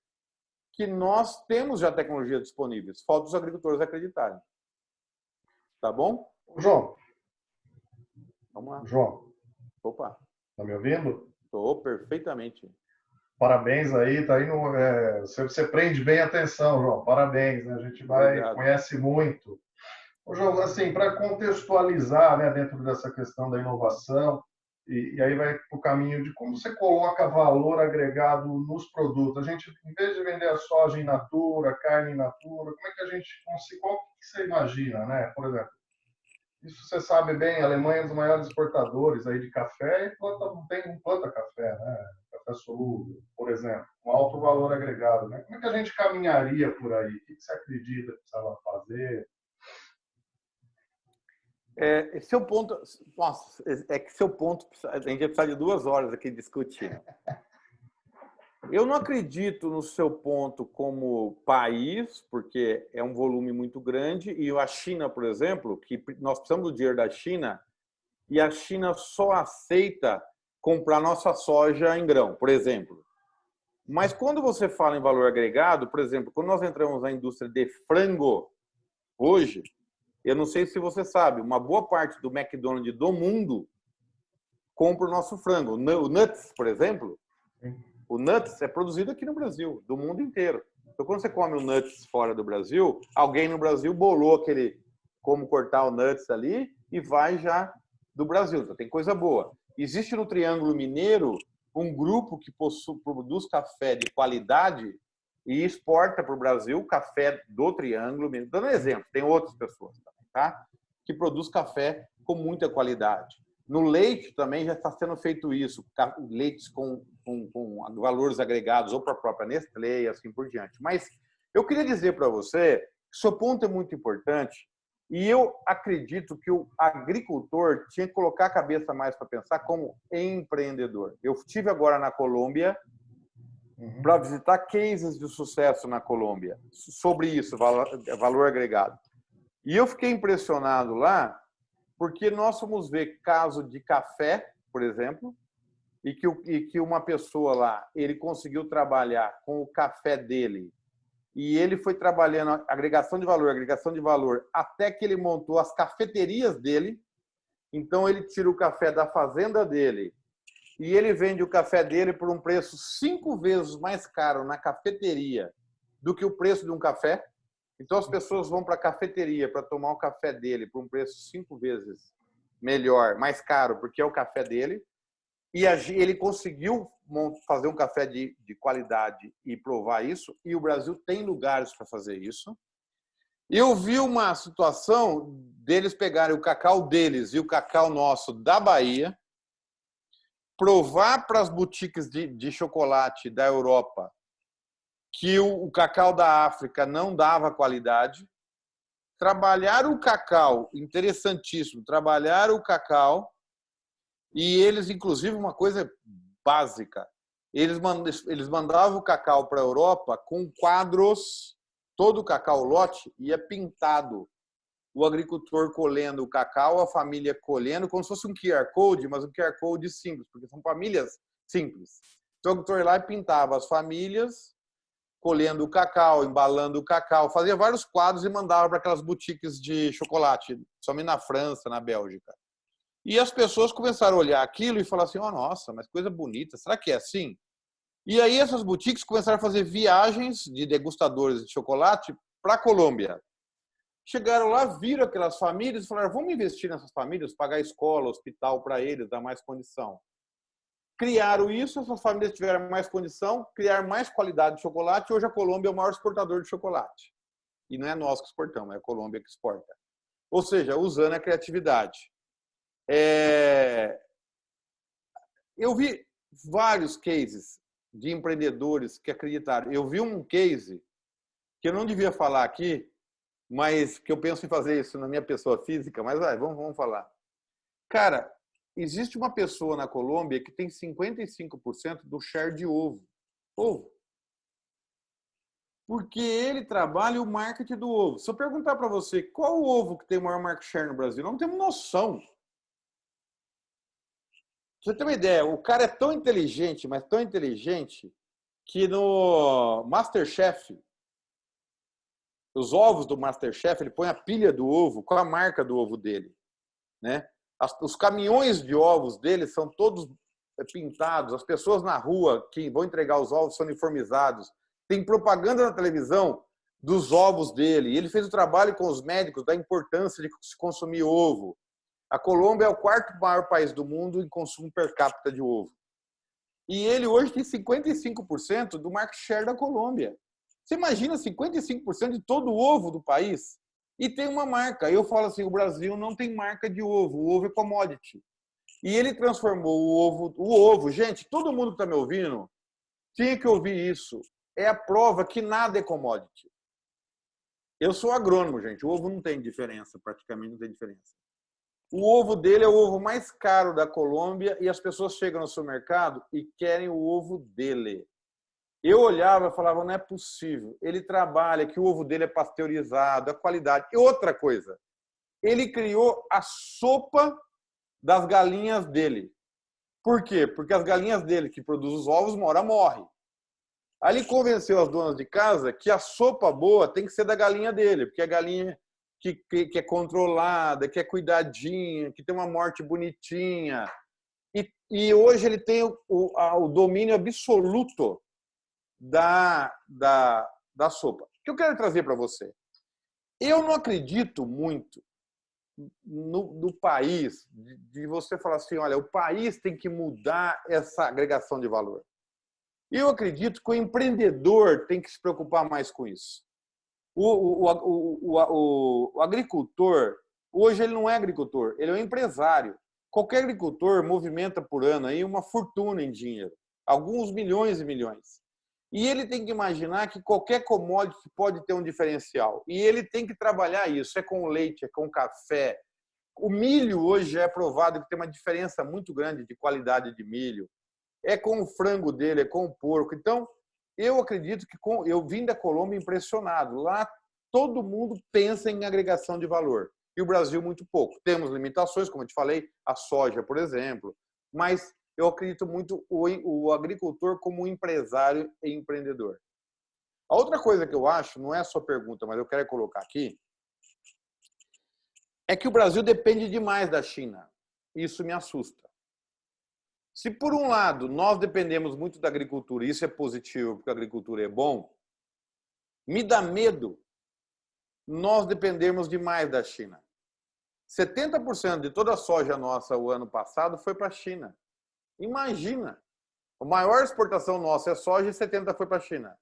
que nós temos já tecnologia disponível. Falta os agricultores acreditarem. Tá bom? João. Vamos lá. João. Opa. Tá me ouvindo? Estou perfeitamente. Parabéns aí, tá indo, você prende bem a atenção, João. Parabéns, né? A gente conhece muito. Ô, João, assim, para contextualizar, né, dentro dessa questão da inovação, e aí vai para o caminho de como você coloca valor agregado nos produtos. A gente, em vez de vender a soja in natura, a carne in natura, como é que a gente consegue, qual que você imagina, né? Por exemplo, isso você sabe bem, a Alemanha é um dos maiores exportadores aí de café e não planta café, né? Café solúvel, por exemplo, com alto valor agregado, né? Como é que a gente caminharia por aí? O que você acredita que precisava fazer? Seu ponto, nossa, é que seu ponto, a gente vai precisar de 2 horas aqui discutindo. Eu não acredito no seu ponto como país, porque é um volume muito grande, e a China, por exemplo, que nós precisamos do dinheiro da China, e a China só aceita comprar nossa soja em grão, por exemplo. Mas quando você fala em valor agregado, por exemplo, quando nós entramos na indústria de frango, hoje, eu não sei se você sabe, uma boa parte do McDonald's do mundo compra o nosso frango. O Nuts, por exemplo, o Nuts é produzido aqui no Brasil, do mundo inteiro. Então, quando você come o Nuts fora do Brasil, alguém no Brasil bolou aquele como cortar o Nuts ali e vai já do Brasil. Então, tem coisa boa. Existe no Triângulo Mineiro um grupo que produz café de qualidade e exporta para o Brasil café do Triângulo Mineiro. Dando um exemplo, tem outras pessoas também, tá? Que produz café com muita qualidade. No leite também já está sendo feito isso, leites com valores agregados ou para a própria Nestlé e assim por diante. Mas eu queria dizer para você que o seu ponto é muito importante e eu acredito que o agricultor tinha que colocar a cabeça mais para pensar como empreendedor. Eu estive agora na Colômbia para visitar cases de sucesso na Colômbia sobre isso, valor agregado. E eu fiquei impressionado lá porque nós fomos ver caso de café, por exemplo, e que uma pessoa lá, ele conseguiu trabalhar com o café dele e ele foi trabalhando agregação de valor, até que ele montou as cafeterias dele. Então, ele tira o café da fazenda dele e ele vende o café dele por um preço 5 vezes mais caro na cafeteria do que o preço de um café. Então, as pessoas vão para a cafeteria para tomar o café dele por um preço 5 vezes melhor, mais caro, porque é o café dele. E ele conseguiu fazer um café de qualidade e provar isso, e o Brasil tem lugares para fazer isso. Eu vi uma situação deles pegarem o cacau deles e o cacau nosso da Bahia, provar para as boutiques de chocolate da Europa que o cacau da África não dava qualidade, trabalhar o cacau, interessantíssimo, trabalhar o cacau. E eles, inclusive, uma coisa básica, eles mandavam o cacau para a Europa com quadros, todo o cacau lote ia pintado. O agricultor colhendo o cacau, a família colhendo, como se fosse um QR Code, mas um QR Code simples, porque são famílias simples. Então o agricultor ia lá e pintava as famílias, colhendo o cacau, embalando o cacau, fazia vários quadros e mandava para aquelas boutiques de chocolate, somente na França, na Bélgica. E as pessoas começaram a olhar aquilo e falar assim, oh, nossa, mas coisa bonita, será que é assim? E aí essas boutiques começaram a fazer viagens de degustadores de chocolate para a Colômbia. Chegaram lá, viram aquelas famílias e falaram, vamos investir nessas famílias, pagar escola, hospital para eles, dar mais condição. Criaram isso, essas famílias tiveram mais condição, criaram mais qualidade de chocolate, e hoje a Colômbia é o maior exportador de chocolate. E não é nós que exportamos, é a Colômbia que exporta. Ou seja, usando a criatividade. Eu vi vários cases de empreendedores que acreditaram. Eu vi um case que eu não devia falar aqui, mas que eu penso em fazer isso na minha pessoa física, mas vamos falar. Cara, existe uma pessoa na Colômbia que tem 55% do share de ovo. Porque ele trabalha o marketing do ovo. Se eu perguntar para você qual o ovo que tem o maior market share no Brasil, não temos noção. Pra você ter uma ideia, o cara é tão inteligente, mas tão inteligente, que no Masterchef, os ovos do Masterchef, ele põe a pilha do ovo com a marca do ovo dele, né? Os caminhões de ovos dele são todos pintados, as pessoas na rua que vão entregar os ovos são uniformizados, tem propaganda na televisão dos ovos dele, e ele fez o trabalho com os médicos da importância de se consumir ovo. A Colômbia é o 4º maior país do mundo em consumo per capita de ovo. E ele hoje tem 55% do market share da Colômbia. Você imagina 55% de todo o ovo do país? E tem uma marca. Eu falo assim, o Brasil não tem marca de ovo. O ovo é commodity. E ele transformou o ovo. Gente, todo mundo que está me ouvindo tinha que ouvir isso. É a prova que nada é commodity. Eu sou agrônomo, gente. O ovo não tem diferença, praticamente não tem diferença. O ovo dele é o ovo mais caro da Colômbia e as pessoas chegam no supermercado e querem o ovo dele. Eu olhava e falava, não é possível. Ele trabalha, que o ovo dele é pasteurizado, a qualidade. E outra coisa, ele criou a sopa das galinhas dele. Por quê? Porque as galinhas dele, que produzem os ovos, uma hora morrem. Aí ele convenceu as donas de casa que a sopa boa tem que ser da galinha dele, porque a galinha que é controlada, que é cuidadinha, que tem uma morte bonitinha. E hoje ele tem o domínio absoluto da sopa. O que eu quero trazer para você? Eu não acredito muito no país de você falar assim, olha, o país tem que mudar essa agregação de valor. Eu acredito que o empreendedor tem que se preocupar mais com isso. O agricultor, hoje ele não é agricultor, ele é um empresário. Qualquer agricultor movimenta por ano aí uma fortuna em dinheiro, alguns milhões e milhões. E ele tem que imaginar que qualquer commodity pode ter um diferencial. E ele tem que trabalhar isso. É com leite, é com café. O milho hoje é provado que tem uma diferença muito grande de qualidade de milho. É com o frango dele, é com o porco. Então, eu acredito que eu vim da Colômbia impressionado. Lá todo mundo pensa em agregação de valor. E o Brasil muito pouco. Temos limitações, como eu te falei, a soja, por exemplo. Mas eu acredito muito o agricultor como empresário e empreendedor. A outra coisa que eu acho, não é a sua pergunta, mas eu quero colocar aqui, é que o Brasil depende demais da China. Isso me assusta. Se, por um lado, nós dependemos muito da agricultura, e isso é positivo, porque a agricultura é bom, me dá medo nós dependermos demais da China. 70% de toda a soja nossa o ano passado foi para a China. Imagina, a maior exportação nossa é soja e 70% foi para a China.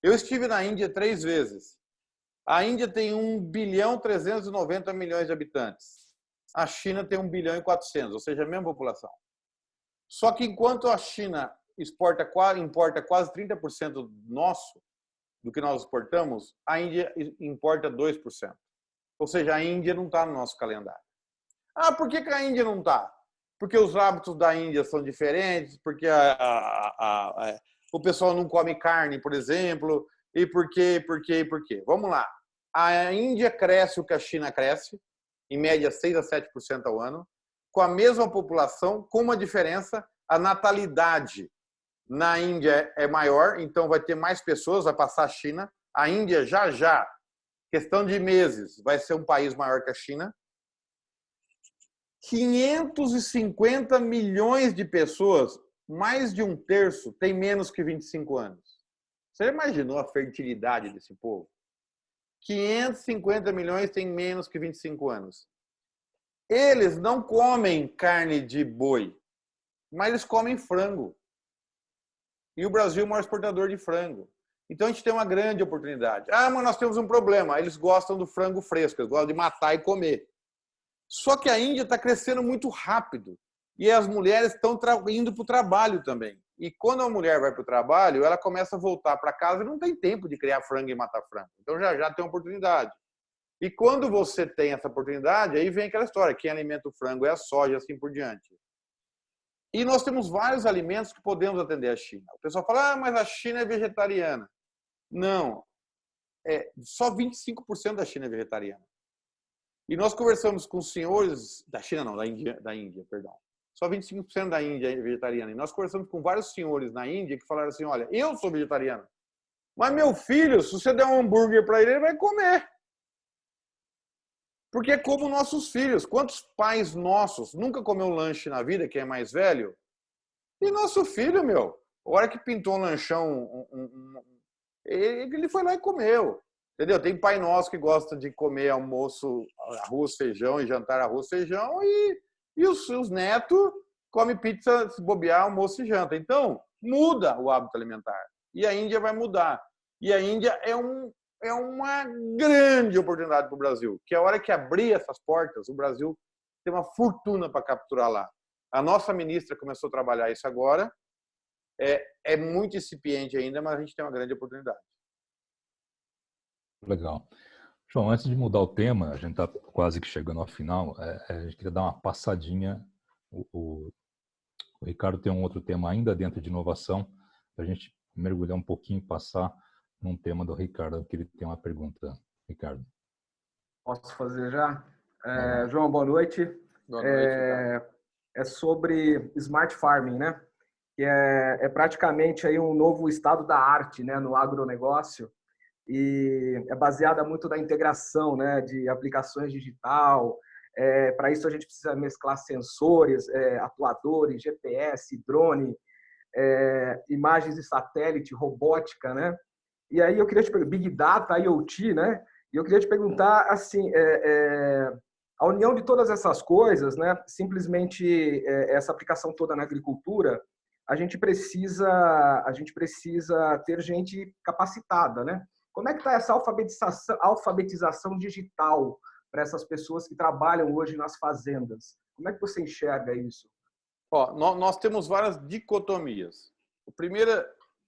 Eu estive na Índia 3 vezes. A Índia tem 1.390 bilhões de habitantes. A China tem 1.400 bilhões, ou seja, a mesma população. Só que enquanto a China importa quase 30% nosso, do que nós exportamos, a Índia importa 2%. Ou seja, a Índia não está no nosso calendário. Ah, por que a Índia não está? Porque os hábitos da Índia são diferentes, porque o pessoal não come carne, por exemplo, e por quê? Vamos lá. A Índia cresce o que a China cresce, em média 6 a 7% ao ano, com a mesma população, com uma diferença, a natalidade na Índia é maior, então vai ter mais pessoas, vai passar a China. A Índia já, questão de meses, vai ser um país maior que a China. 550 milhões de pessoas, mais de 1/3, tem menos que 25 anos. Você imaginou a fertilidade desse povo? 550 milhões tem menos que 25 anos. Eles não comem carne de boi, mas eles comem frango. E o Brasil é o maior exportador de frango. Então a gente tem uma grande oportunidade. Ah, mas nós temos um problema. Eles gostam do frango fresco, eles gostam de matar e comer. Só que a Índia está crescendo muito rápido. E as mulheres estão indo para o trabalho também. E quando a mulher vai para o trabalho, ela começa a voltar para casa e não tem tempo de criar frango e matar frango. Então já tem uma oportunidade. E quando você tem essa oportunidade, aí vem aquela história, quem alimenta o frango é a soja, assim por diante. E nós temos vários alimentos que podemos atender a China. O pessoal fala, mas a China é vegetariana. Não, só 25% da China é vegetariana. E nós conversamos com senhores, da China não, da Índia, perdão. Só 25% da Índia é vegetariana. E nós conversamos com vários senhores na Índia que falaram assim, olha, eu sou vegetariano, mas meu filho, se você der um hambúrguer para ele, ele vai comer. Porque é como nossos filhos. Quantos pais nossos nunca comeu lanche na vida, quem é mais velho? E nosso filho, a hora que pintou um lanchão, ele foi lá e comeu. Entendeu? Tem pai nosso que gosta de comer almoço, arroz, feijão, e jantar arroz, feijão, e os netos comem pizza, se bobear, almoço e janta. Então, muda o hábito alimentar. E a Índia vai mudar. E a Índia é uma grande oportunidade para o Brasil, que a hora que abrir essas portas, o Brasil tem uma fortuna para capturar lá. A nossa ministra começou a trabalhar isso agora. É muito incipiente ainda, mas a gente tem uma grande oportunidade. Legal. João, antes de mudar o tema, a gente está quase que chegando ao final, a gente queria dar uma passadinha. O Ricardo tem um outro tema ainda dentro de inovação, para a gente mergulhar um pouquinho e passar num tema do Ricardo, que ele tem uma pergunta. Ricardo. Posso fazer já? João, boa noite. Boa noite, Ricardo. É sobre smart farming, né? Que é praticamente aí um novo estado da arte, né, no agronegócio, e é baseada muito na integração, né, de aplicações digital. Para isso a gente precisa mesclar sensores, atuadores, GPS, drone, imagens de satélite, robótica, né? E aí eu queria te perguntar, Big Data, IoT, né? E eu queria te perguntar, assim, a união de todas essas coisas, né? Simplesmente essa aplicação toda na agricultura, a gente precisa ter gente capacitada, né? Como é que está essa alfabetização digital para essas pessoas que trabalham hoje nas fazendas? Como é que você enxerga isso? Nós temos várias dicotomias. O primeiro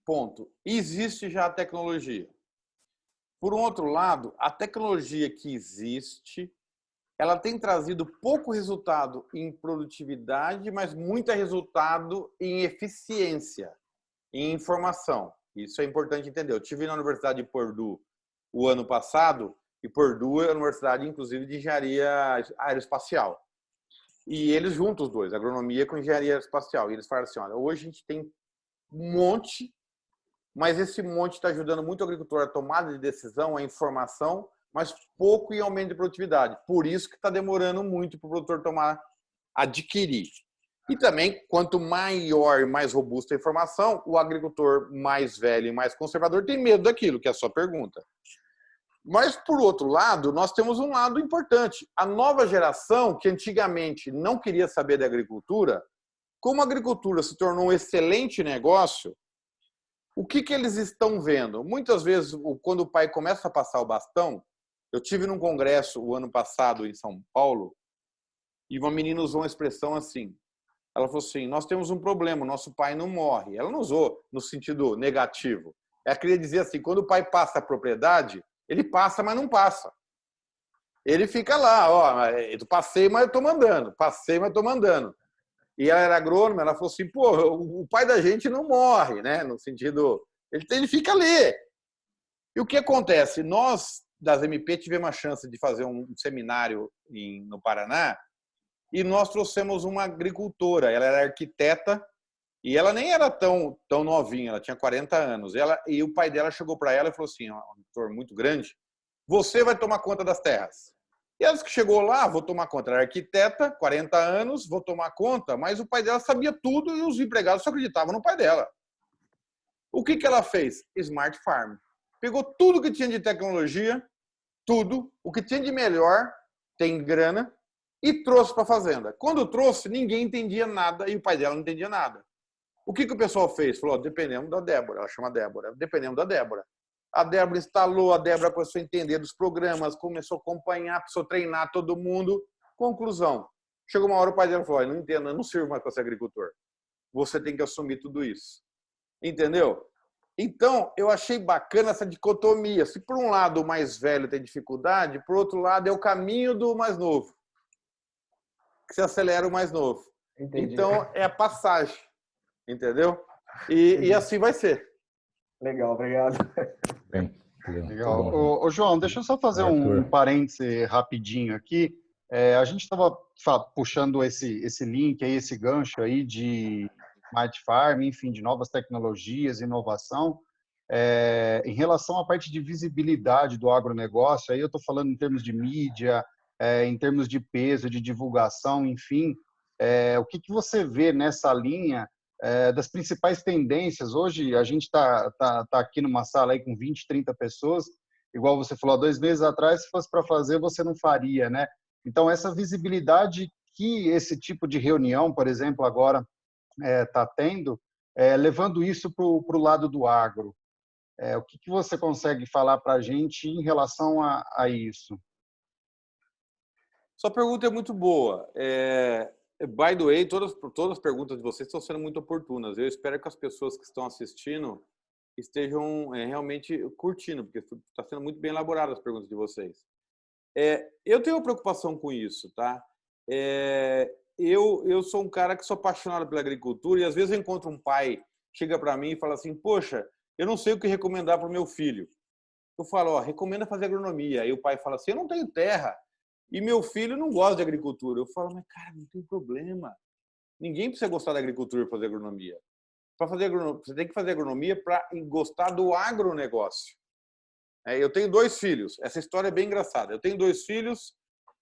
ponto, existe já a tecnologia. Por um outro lado, a tecnologia que existe, ela tem trazido pouco resultado em produtividade, mas muito resultado em eficiência, em informação. Isso é importante entender. Eu estive na Universidade de Purdue o ano passado, e Purdue é a universidade, inclusive, de engenharia aeroespacial. E eles juntam os dois, agronomia com engenharia aeroespacial. E eles falam assim, olha, hoje a gente tem um monte, mas esse monte está ajudando muito o agricultor a tomada de decisão, a informação, mas pouco em aumento de produtividade. Por isso que está demorando muito para o produtor adquirir. E também, quanto maior e mais robusta a informação, o agricultor mais velho e mais conservador tem medo daquilo, que é a sua pergunta. Mas, por outro lado, nós temos um lado importante. A nova geração, que antigamente não queria saber da agricultura, como a agricultura se tornou um excelente negócio, o que eles estão vendo? Muitas vezes, quando o pai começa a passar o bastão, eu tive num congresso o ano passado em São Paulo, e uma menina usou uma expressão assim. Ela falou assim, nós temos um problema, nosso pai não morre. Ela não usou no sentido negativo. Ela queria dizer assim, quando o pai passa a propriedade, ele passa, mas não passa. Ele fica lá, eu passei, mas eu estou mandando. Passei, mas estou mandando. E ela era agrônoma, ela falou assim, o pai da gente não morre, né? No sentido, ele fica ali. E o que acontece? Nós, das MP, tivemos a chance de fazer um seminário no Paraná, e nós trouxemos uma agricultora, ela era arquiteta, e ela nem era tão novinha, ela tinha 40 anos. E o pai dela chegou para ela e falou assim, um agricultor muito grande, você vai tomar conta das terras. E ela que chegou lá, vou tomar conta. Ela era arquiteta, 40 anos, vou tomar conta, mas o pai dela sabia tudo e os empregados só acreditavam no pai dela. O que ela fez? Smart Farm. Pegou tudo que tinha de tecnologia, tudo, o que tinha de melhor, tem grana, e trouxe para a fazenda. Quando trouxe, ninguém entendia nada e o pai dela não entendia nada. O que o pessoal fez? Falou, dependemos da Débora, ela chama Débora, dependemos da Débora. A Débora instalou, a Débora começou a entender dos programas, começou a acompanhar, precisou treinar todo mundo. Conclusão, chegou uma hora o pai dela falou, não entendo, eu não sirvo mais para ser agricultor. Você tem que assumir tudo isso. Entendeu? Então, eu achei bacana essa dicotomia. Se por um lado o mais velho tem dificuldade, por outro lado é o caminho do mais novo. Que se acelera o mais novo. Entendi. Então, é a passagem. Entendeu? E assim vai ser. Legal, obrigado. Bem, legal. Ô, João, deixa eu só fazer um parêntese rapidinho aqui. A gente estava puxando esse link aí, esse gancho aí de Smart Farm, enfim, de novas tecnologias, inovação. Em relação à parte de visibilidade do agronegócio, aí eu estou falando em termos de mídia, em termos de peso, de divulgação, enfim. O que você vê nessa linha das principais tendências? Hoje a gente está aqui numa sala aí com 20, 30 pessoas, igual você falou, há 2 meses atrás, se fosse para fazer, você não faria, né? Então, essa visibilidade que esse tipo de reunião, por exemplo, agora está tendo, levando isso para o lado do agro. O que você consegue falar para a gente em relação a isso? Sua pergunta é muito boa. By the way, todas as perguntas de vocês estão sendo muito oportunas. Eu espero que as pessoas que estão assistindo estejam realmente curtindo, porque está sendo muito bem elaborada as perguntas de vocês. Eu tenho uma preocupação com isso, tá? Eu sou um cara que sou apaixonado pela agricultura e às vezes eu encontro um pai chega para mim e fala assim, poxa, eu não sei o que recomendar para o meu filho. Eu falo, ó, recomenda fazer agronomia. Aí o pai fala assim, eu não tenho terra e meu filho não gosta de agricultura. Eu falo, mas cara, não tem problema. Ninguém precisa gostar da agricultura para fazer agronomia. Para fazer agronomia, você tem que fazer agronomia para gostar do agronegócio. Eu tenho 2 filhos. Essa história é bem engraçada. Eu tenho 2 filhos.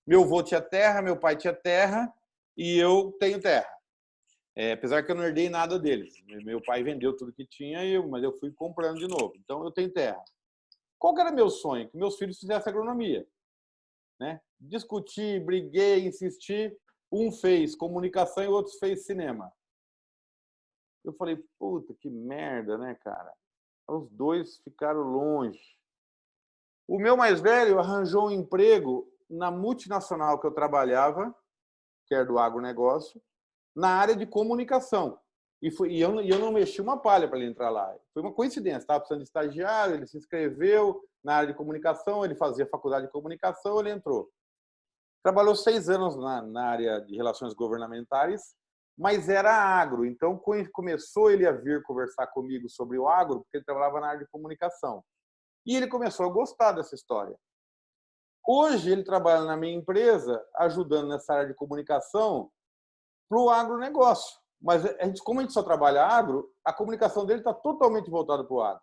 Meu avô tinha terra, meu pai tinha terra e eu tenho terra. Apesar que eu não herdei nada deles. Meu pai vendeu tudo que tinha, mas eu fui comprando de novo. Então, eu tenho terra. Qual que era meu sonho? Que meus filhos fizessem agronomia. Né? Discuti, briguei, insisti. Um fez comunicação e o outro fez cinema. Eu falei, puta, que merda, né, cara? Os 2 ficaram longe. O meu mais velho arranjou um emprego na multinacional que eu trabalhava, que era do agronegócio, na área de comunicação. E eu não mexi uma palha para ele entrar lá. Foi uma coincidência. Estava precisando de estagiário, ele se inscreveu na área de comunicação, ele fazia faculdade de comunicação, ele entrou. Trabalhou 6 anos na área de relações governamentais, mas era agro. Então, quando começou ele a vir conversar comigo sobre o agro, porque ele trabalhava na área de comunicação. E ele começou a gostar dessa história. Hoje, ele trabalha na minha empresa, ajudando nessa área de comunicação para o agronegócio. Mas, como a gente só trabalha agro, a comunicação dele está totalmente voltada para o agro.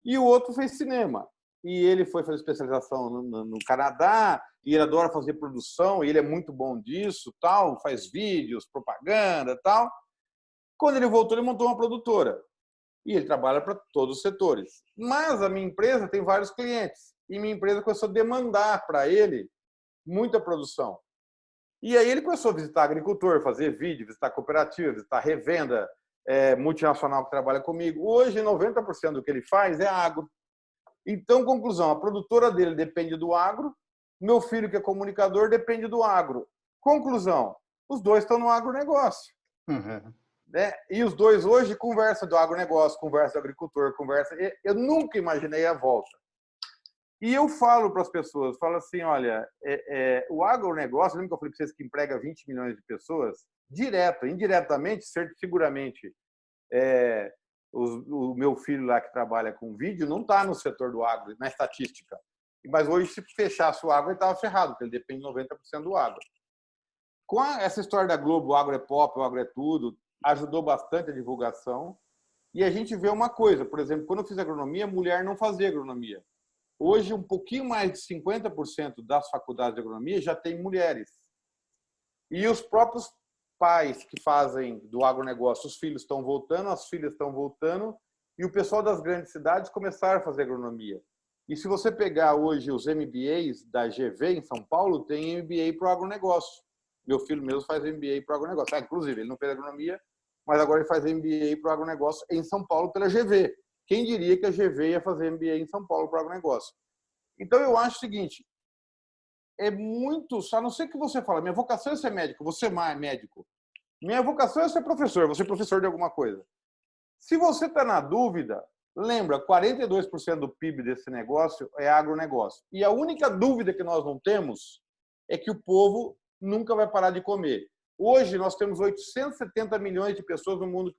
E o outro fez cinema. E ele foi fazer especialização no Canadá, e ele adora fazer produção, e ele é muito bom disso, tal, faz vídeos, propaganda, tal. Quando ele voltou, ele montou uma produtora. E ele trabalha para todos os setores. Mas a minha empresa tem vários clientes. E minha empresa começou a demandar para ele muita produção. E aí ele começou a visitar agricultor, fazer vídeo, visitar cooperativa, visitar revenda, multinacional que trabalha comigo. Hoje, 90% do que ele faz é agro. Então, conclusão, a produtora dele depende do agro, meu filho, que é comunicador, depende do agro. Conclusão, os 2 estão no agronegócio. Uhum. Né? E os 2 hoje conversam do agronegócio, conversam do agricultor, conversam. Eu nunca imaginei a volta. E eu falo para as pessoas, falo assim, olha, o agronegócio, lembra que eu falei para vocês que emprega 20 milhões de pessoas? Direto, indiretamente, seguramente, o meu filho lá que trabalha com vídeo não está no setor do agro, na estatística. Mas hoje, se fechasse o agro, ele estava ferrado, porque ele depende de 90% do agro. Com essa história da Globo, o agro é pop, o agro é tudo, ajudou bastante a divulgação. E a gente vê uma coisa, por exemplo, quando eu fiz agronomia, mulher não fazia agronomia. Hoje, um pouquinho mais de 50% das faculdades de agronomia já tem mulheres. E os próprios pais que fazem do agronegócio, os filhos estão voltando, as filhas estão voltando, e o pessoal das grandes cidades começaram a fazer agronomia. E se você pegar hoje os MBAs da GV em São Paulo, tem MBA para o agronegócio. Meu filho mesmo faz MBA para o agronegócio. Inclusive, ele não fez agronomia, mas agora ele faz MBA para o agronegócio em São Paulo pela GV. Quem diria que a GV ia fazer MBA em São Paulo para o agronegócio? Então, eu acho o seguinte, é muito, a não ser que você fale, minha vocação é ser médico, você é médico. Minha vocação é ser professor, você é professor de alguma coisa. Se você está na dúvida, lembra, 42% do PIB desse negócio é agronegócio. E a única dúvida que nós não temos é que o povo nunca vai parar de comer. Hoje, nós temos 870 milhões de pessoas no mundo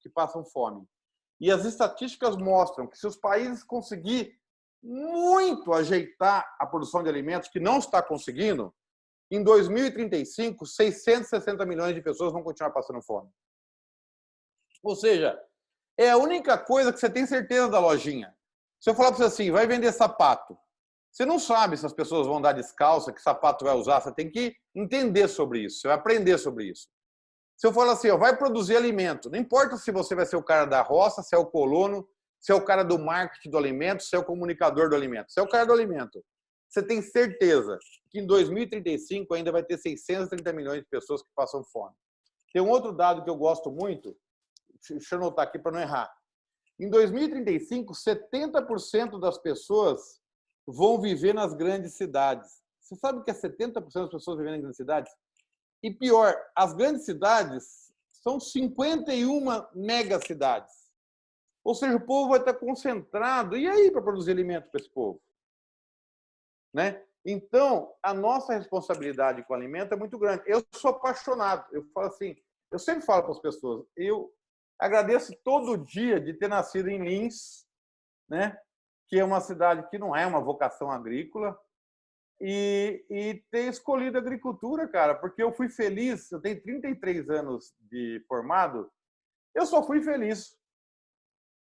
que passam fome. E as estatísticas mostram que se os países conseguirem muito ajeitar a produção de alimentos, que não está conseguindo, em 2035, 660 milhões de pessoas vão continuar passando fome. Ou seja, é a única coisa que você tem certeza da lojinha. Se eu falar para você assim, vai vender sapato, você não sabe se as pessoas vão andar descalça, que sapato vai usar, você tem que entender sobre isso, você vai aprender sobre isso. Se eu falar assim, ó, vai produzir alimento, não importa se você vai ser o cara da roça, se é o colono, se é o cara do marketing do alimento, se é o comunicador do alimento, se é o cara do alimento. Você tem certeza que em 2035 ainda vai ter 630 milhões de pessoas que passam fome. Tem um outro dado que eu gosto muito, deixa eu anotar aqui para não errar. Em 2035, 70% das pessoas vão viver nas grandes cidades. Você sabe o que é 70% das pessoas vivendo em grandes cidades? E pior, as grandes cidades são 51 megacidades. Ou seja, o povo vai estar concentrado. E aí para produzir alimento para esse povo? Né? Então, a nossa responsabilidade com o alimento é muito grande. Eu sou apaixonado. Eu falo assim, eu sempre falo para as pessoas, eu Agradeço todo dia de ter nascido em Lins, né? Que é uma cidade que não é uma vocação agrícola, e ter escolhido a agricultura, cara, porque eu fui feliz. Eu tenho 33 anos de formado, eu só fui feliz,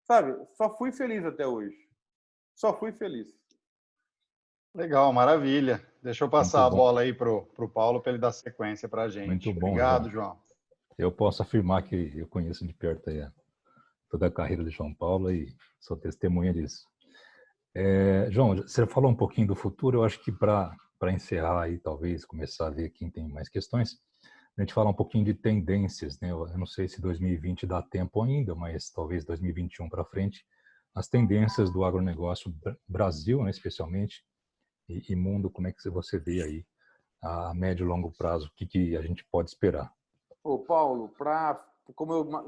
sabe? Só fui feliz até hoje. Só fui feliz. Legal, maravilha. Deixa eu passar a bola aí pro Paulo para ele dar sequência para a gente. Muito bom, Obrigado, João. Eu posso afirmar que eu conheço de perto aí toda a carreira de João Paulo e sou testemunha disso. João, você falou um pouquinho do futuro. Eu acho que para encerrar aí, talvez começar a ver quem tem mais questões, a gente falar um pouquinho de tendências, né? Eu não sei se 2020 dá tempo ainda, mas talvez 2021 para frente, as tendências do agronegócio Brasil, né, especialmente, e mundo, como é que você vê aí a médio e longo prazo, o que a gente pode esperar? Ô, Paulo,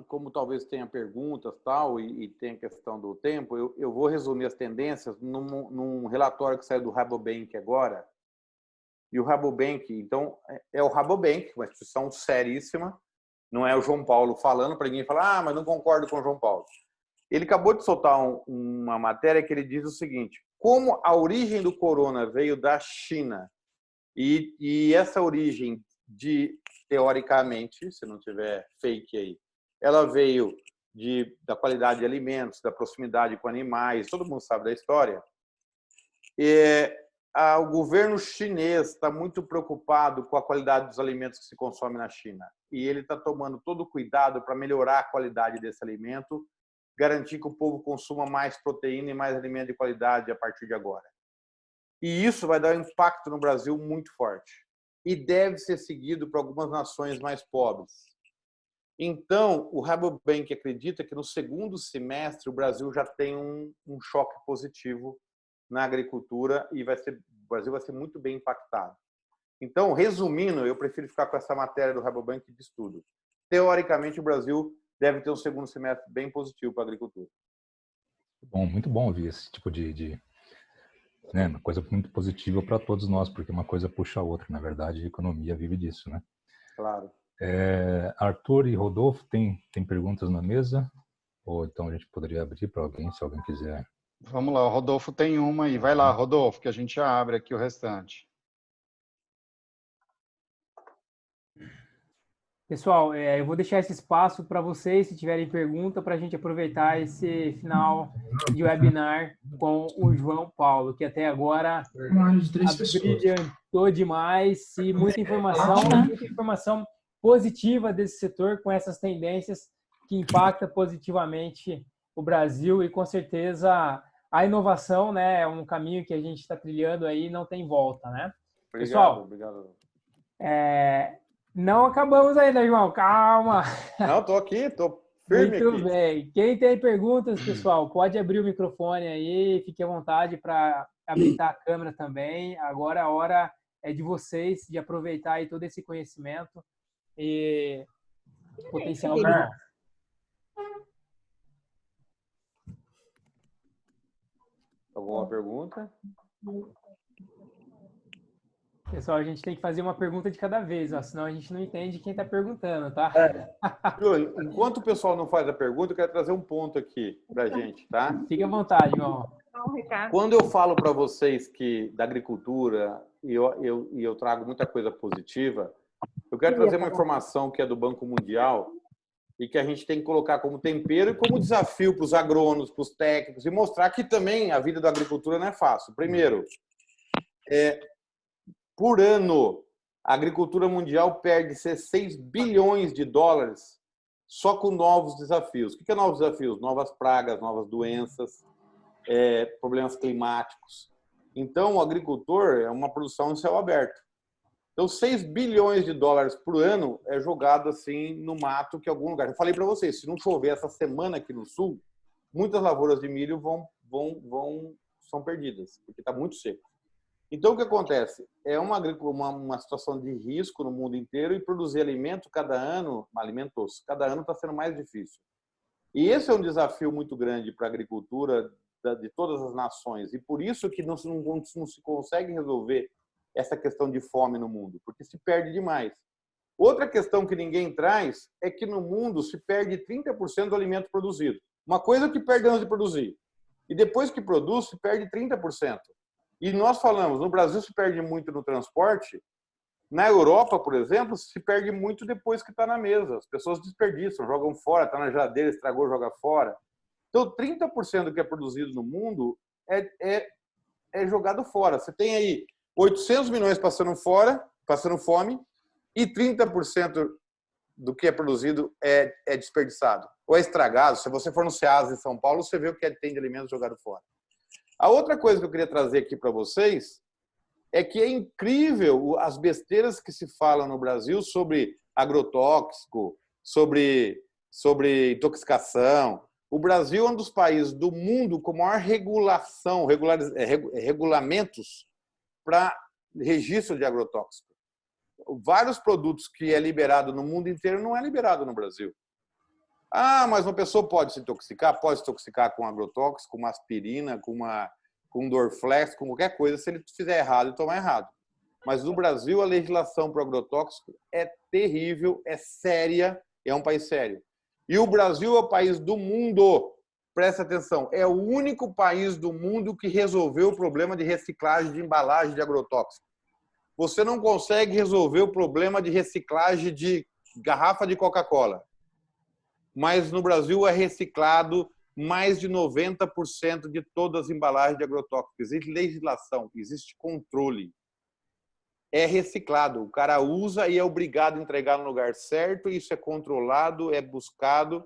como talvez tenha perguntas tal, e tem a questão do tempo, eu vou resumir as tendências num relatório que saiu do Rabobank agora. E o Rabobank, então, é o Rabobank, uma instituição seríssima, não é o João Paulo falando para ninguém falar, mas não concordo com o João Paulo. Ele acabou de soltar uma matéria que ele diz o seguinte: como a origem do corona veio da China, e essa origem teoricamente, se não tiver fake aí, ela veio da qualidade de alimentos, da proximidade com animais, todo mundo sabe da história. O governo chinês está muito preocupado com a qualidade dos alimentos que se consomem na China, e ele está tomando todo o cuidado para melhorar a qualidade desse alimento, garantir que o povo consuma mais proteína e mais alimento de qualidade a partir de agora. E isso vai dar um impacto no Brasil muito forte. E deve ser seguido por algumas nações mais pobres. Então, o Rabobank acredita que no segundo semestre o Brasil já tem um choque positivo na agricultura e o Brasil vai ser muito bem impactado. Então, resumindo, eu prefiro ficar com essa matéria do Rabobank de estudo. Teoricamente, o Brasil deve ter um segundo semestre bem positivo para a agricultura. Bom, muito bom ouvir esse tipo né, uma coisa muito positiva para todos nós, porque uma coisa puxa a outra. Na verdade, a economia vive disso, né? Claro. Arthur e Rodolfo, tem perguntas na mesa? Ou então a gente poderia abrir para alguém, se alguém quiser. Vamos lá, o Rodolfo tem uma aí. Vai lá, Rodolfo, que a gente já abre aqui o restante. Pessoal, eu vou deixar esse espaço para vocês, se tiverem pergunta, para a gente aproveitar esse final de webinar com o João Paulo, que até agora brilhantou demais e muita informação positiva desse setor, com essas tendências que impactam positivamente o Brasil, e com certeza a inovação, né, é um caminho que a gente está trilhando aí, não tem volta, né? Pessoal, obrigado. Não acabamos ainda, João. Calma. Não, tô aqui, tô firme aqui. Muito bem. Quem tem perguntas, pessoal, pode abrir o microfone aí. Fique à vontade para habilitar a câmera também. Agora a hora é de vocês, de aproveitar aí todo esse conhecimento e potencial do João. Alguma pergunta? Pessoal, a gente tem que fazer uma pergunta de cada vez, ó, senão a gente não entende quem está perguntando, tá? Enquanto o pessoal não faz a pergunta, eu quero trazer um ponto aqui para a gente, tá? Fique à vontade, João. Quando eu falo para vocês que da agricultura, e eu trago muita coisa positiva, eu quero trazer uma informação que é do Banco Mundial e que a gente tem que colocar como tempero e como desafio para os agrônomos, para os técnicos, e mostrar que também a vida da agricultura não é fácil. Primeiro, por ano, a agricultura mundial perde 6 bilhões de dólares só com novos desafios. O que é novos desafios? Novas pragas, novas doenças, problemas climáticos. Então, o agricultor é uma produção em céu aberto. Então, 6 bilhões de dólares por ano é jogado assim no mato, que em algum lugar. Eu falei para vocês, se não chover essa semana aqui no sul, muitas lavouras de milho são perdidas, porque está muito seco. Então, o que acontece? É uma situação de risco no mundo inteiro, e produzir alimento cada ano está sendo mais difícil. E esse é um desafio muito grande para a agricultura de todas as nações, e por isso que não se consegue resolver essa questão de fome no mundo, porque se perde demais. Outra questão que ninguém traz é que no mundo se perde 30% do alimento produzido. Uma coisa que perde antes de produzir. E depois que produz, se perde 30%. E nós falamos, no Brasil se perde muito no transporte. Na Europa, por exemplo, se perde muito depois que está na mesa. As pessoas desperdiçam, jogam fora, está na geladeira, estragou, joga fora. Então, 30% do que é produzido no mundo é jogado fora. Você tem aí 800 milhões passando fome, e 30% do que é produzido é desperdiçado ou é estragado. Se você for no Ceasa em São Paulo, você vê o que tem de alimentos jogado fora. A outra coisa que eu queria trazer aqui para vocês é que é incrível as besteiras que se falam no Brasil sobre agrotóxico, sobre intoxicação. O Brasil é um dos países do mundo com maior regulamentos para registro de agrotóxico. Vários produtos que é liberado no mundo inteiro não é liberado no Brasil. Ah, mas uma pessoa pode se intoxicar? Pode se intoxicar com agrotóxico, com uma aspirina, com Dorflex, com qualquer coisa, se ele fizer errado e tomar errado. Mas no Brasil, a legislação para o agrotóxico é terrível, é séria, é um país sério. E o Brasil é o país do mundo, presta atenção, é o único país do mundo que resolveu o problema de reciclagem de embalagem de agrotóxico. Você não consegue resolver o problema de reciclagem de garrafa de Coca-Cola. Mas no Brasil é reciclado mais de 90% de todas as embalagens de agrotóxicos. Existe legislação, existe controle. É reciclado. O cara usa e é obrigado a entregar no lugar certo. Isso é controlado, é buscado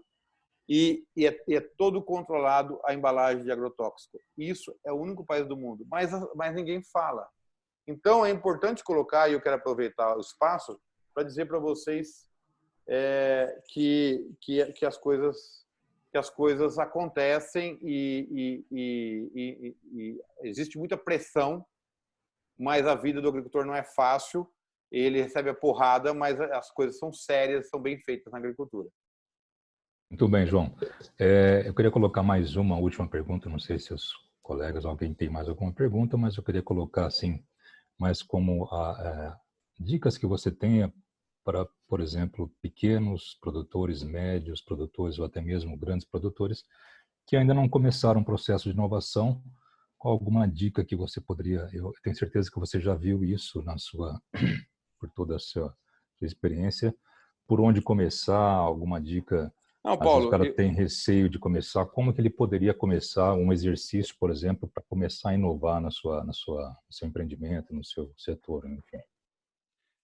e é todo controlado a embalagem de agrotóxico. Isso é o único país do mundo. Mas ninguém fala. Então, é importante colocar, e eu quero aproveitar o espaço para dizer para vocês que as coisas acontecem e existe muita pressão, mas a vida do agricultor não é fácil. Ele recebe a porrada, mas as coisas são sérias, são bem feitas na agricultura. Muito bem, João. Eu queria colocar mais uma última pergunta. Não sei se os colegas, alguém tem mais alguma pergunta, mas eu queria colocar assim, mas como dicas que você tenha para, por exemplo, pequenos produtores, médios produtores ou até mesmo grandes produtores que ainda não começaram um processo de inovação, qual alguma dica que você poderia... Eu tenho certeza que você já viu isso por toda a sua experiência. Por onde começar? Alguma dica? Não, Paulo, o cara tem receio de começar. Como que ele poderia começar um exercício, por exemplo, para começar a inovar no seu empreendimento, no seu setor, enfim?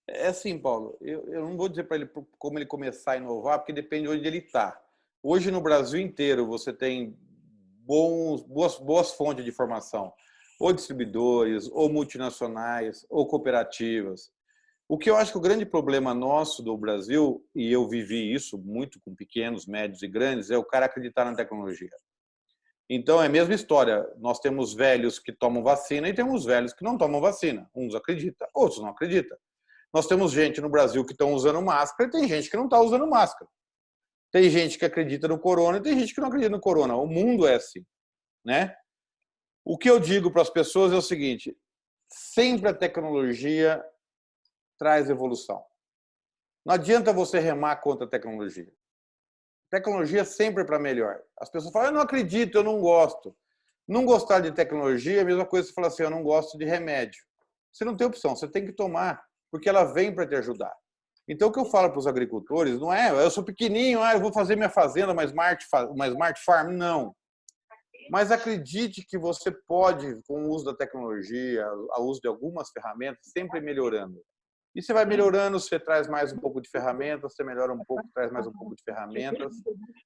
É assim, Paulo, eu não vou dizer para ele como ele começar a inovar, porque depende de onde ele está. Hoje, no Brasil inteiro, você tem boas fontes de informação, ou distribuidores, ou multinacionais, ou cooperativas. O que eu acho que o grande problema nosso do Brasil, e eu vivi isso muito com pequenos, médios e grandes, é o cara acreditar na tecnologia. Então, é a mesma história. Nós temos velhos que tomam vacina e temos velhos que não tomam vacina. Uns acreditam, outros não acreditam. Nós temos gente no Brasil que estão usando máscara e tem gente que não está usando máscara. Tem gente que acredita no corona e tem gente que não acredita no corona. O mundo é assim, né? O que eu digo para as pessoas é o seguinte: sempre a tecnologia traz evolução. Não adianta você remar contra a tecnologia. Tecnologia sempre é para melhor. As pessoas falam, eu não acredito, eu não gosto. Não gostar de tecnologia é a mesma coisa que você falar assim, eu não gosto de remédio. Você não tem opção, você tem que tomar, porque ela vem para te ajudar. Então, o que eu falo para os agricultores não é, eu sou pequenininho, eu vou fazer minha fazenda, uma smart farm, não. Mas acredite que você pode, com o uso da tecnologia, o uso de algumas ferramentas, sempre ir melhorando. E você vai melhorando, você traz mais um pouco de ferramentas, você melhora um pouco, traz mais um pouco de ferramentas.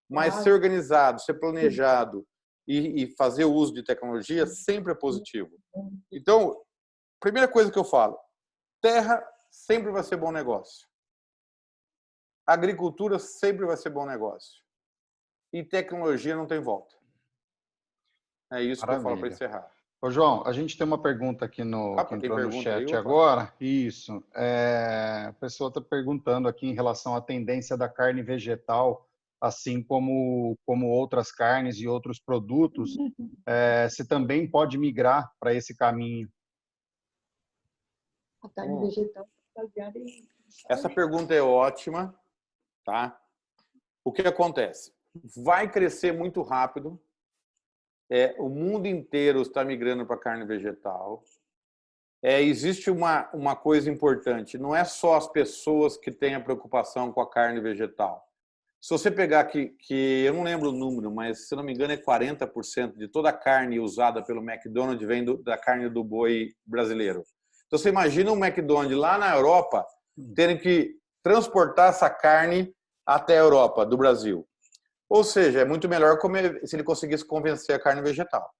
Mas ser organizado, ser planejado e fazer o uso de tecnologia sempre é positivo. Então, primeira coisa que eu falo, terra sempre vai ser bom negócio. Agricultura sempre vai ser bom negócio. E tecnologia não tem volta. É isso que eu falo para encerrar. Ô, João, a gente tem uma pergunta aqui que entrou no chat agora. Isso. A pessoa está perguntando aqui em relação à tendência da carne vegetal, assim como outras carnes e outros produtos, se também pode migrar para esse caminho. A carne vegetal baseada em... Essa pergunta é ótima, tá? O que acontece? Vai crescer muito rápido. O mundo inteiro está migrando para carne vegetal. Existe uma coisa importante, não é só as pessoas que têm a preocupação com a carne vegetal. Se você pegar que eu não lembro o número, mas se não me engano é 40% de toda a carne usada pelo McDonald's vem da carne do boi brasileiro. Então você imagina um McDonald's lá na Europa terem que transportar essa carne até a Europa, do Brasil. Ou seja, é muito melhor comer se ele conseguisse convencer a carne vegetal.